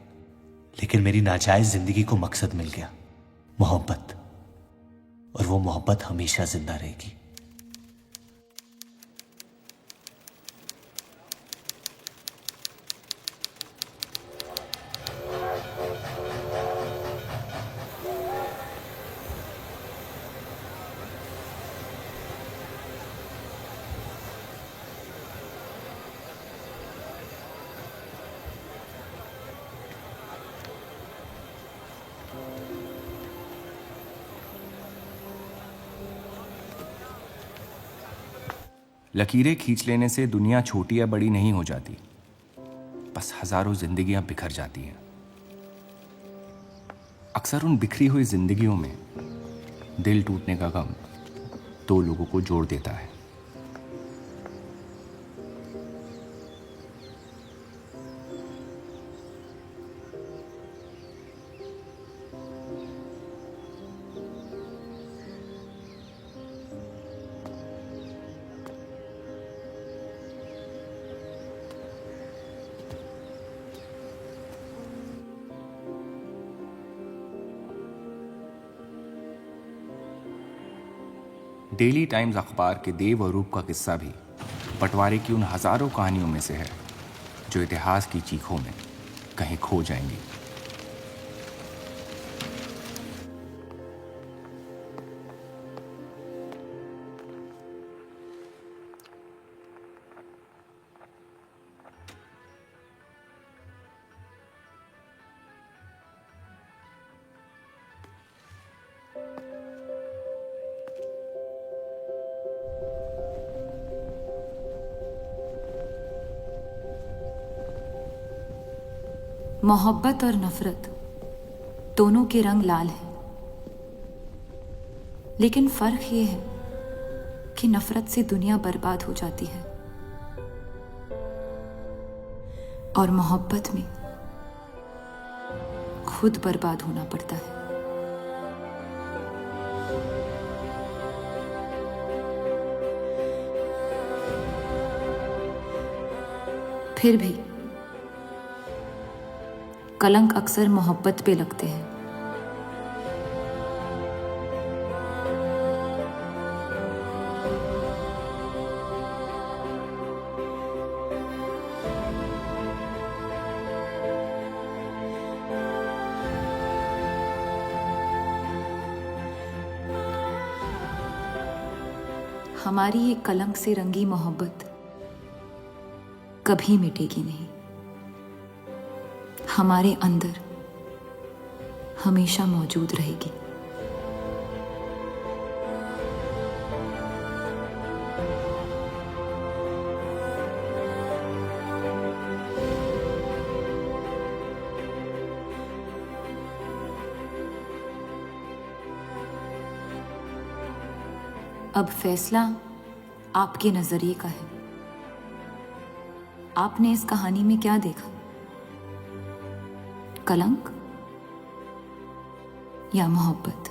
लेकिन मेरी नाजायज जिंदगी को मकसद मिल गया, मोहब्बत। और वो मोहब्बत हमेशा जिंदा रहेगी। लकीरें खींच लेने से दुनिया छोटी या बड़ी नहीं हो जाती, बस हजारों जिंदगियां बिखर जाती हैं। अक्सर उन बिखरी हुई जिंदगियों में दिल टूटने का गम दो लोगों को जोड़ देता है। डेली टाइम्स अखबार के देव और रूप का किस्सा भी बंटवारे की उन हजारों कहानियों में से है जो इतिहास की चीखों में कहीं खो जाएंगी। मोहब्बत और नफरत दोनों के रंग लाल हैं, लेकिन फर्क ये है कि नफरत से दुनिया बर्बाद हो जाती है और मोहब्बत में खुद बर्बाद होना पड़ता है। फिर भी कलंक अक्सर मोहब्बत पे लगते हैं। हमारी ये कलंक से रंगी मोहब्बत कभी मिटेगी नहीं, हमारे अंदर हमेशा मौजूद रहेगी। अब फैसला आपके नजरिए का है। आपने इस कहानी में क्या देखा? कलंक या मोहब्बत?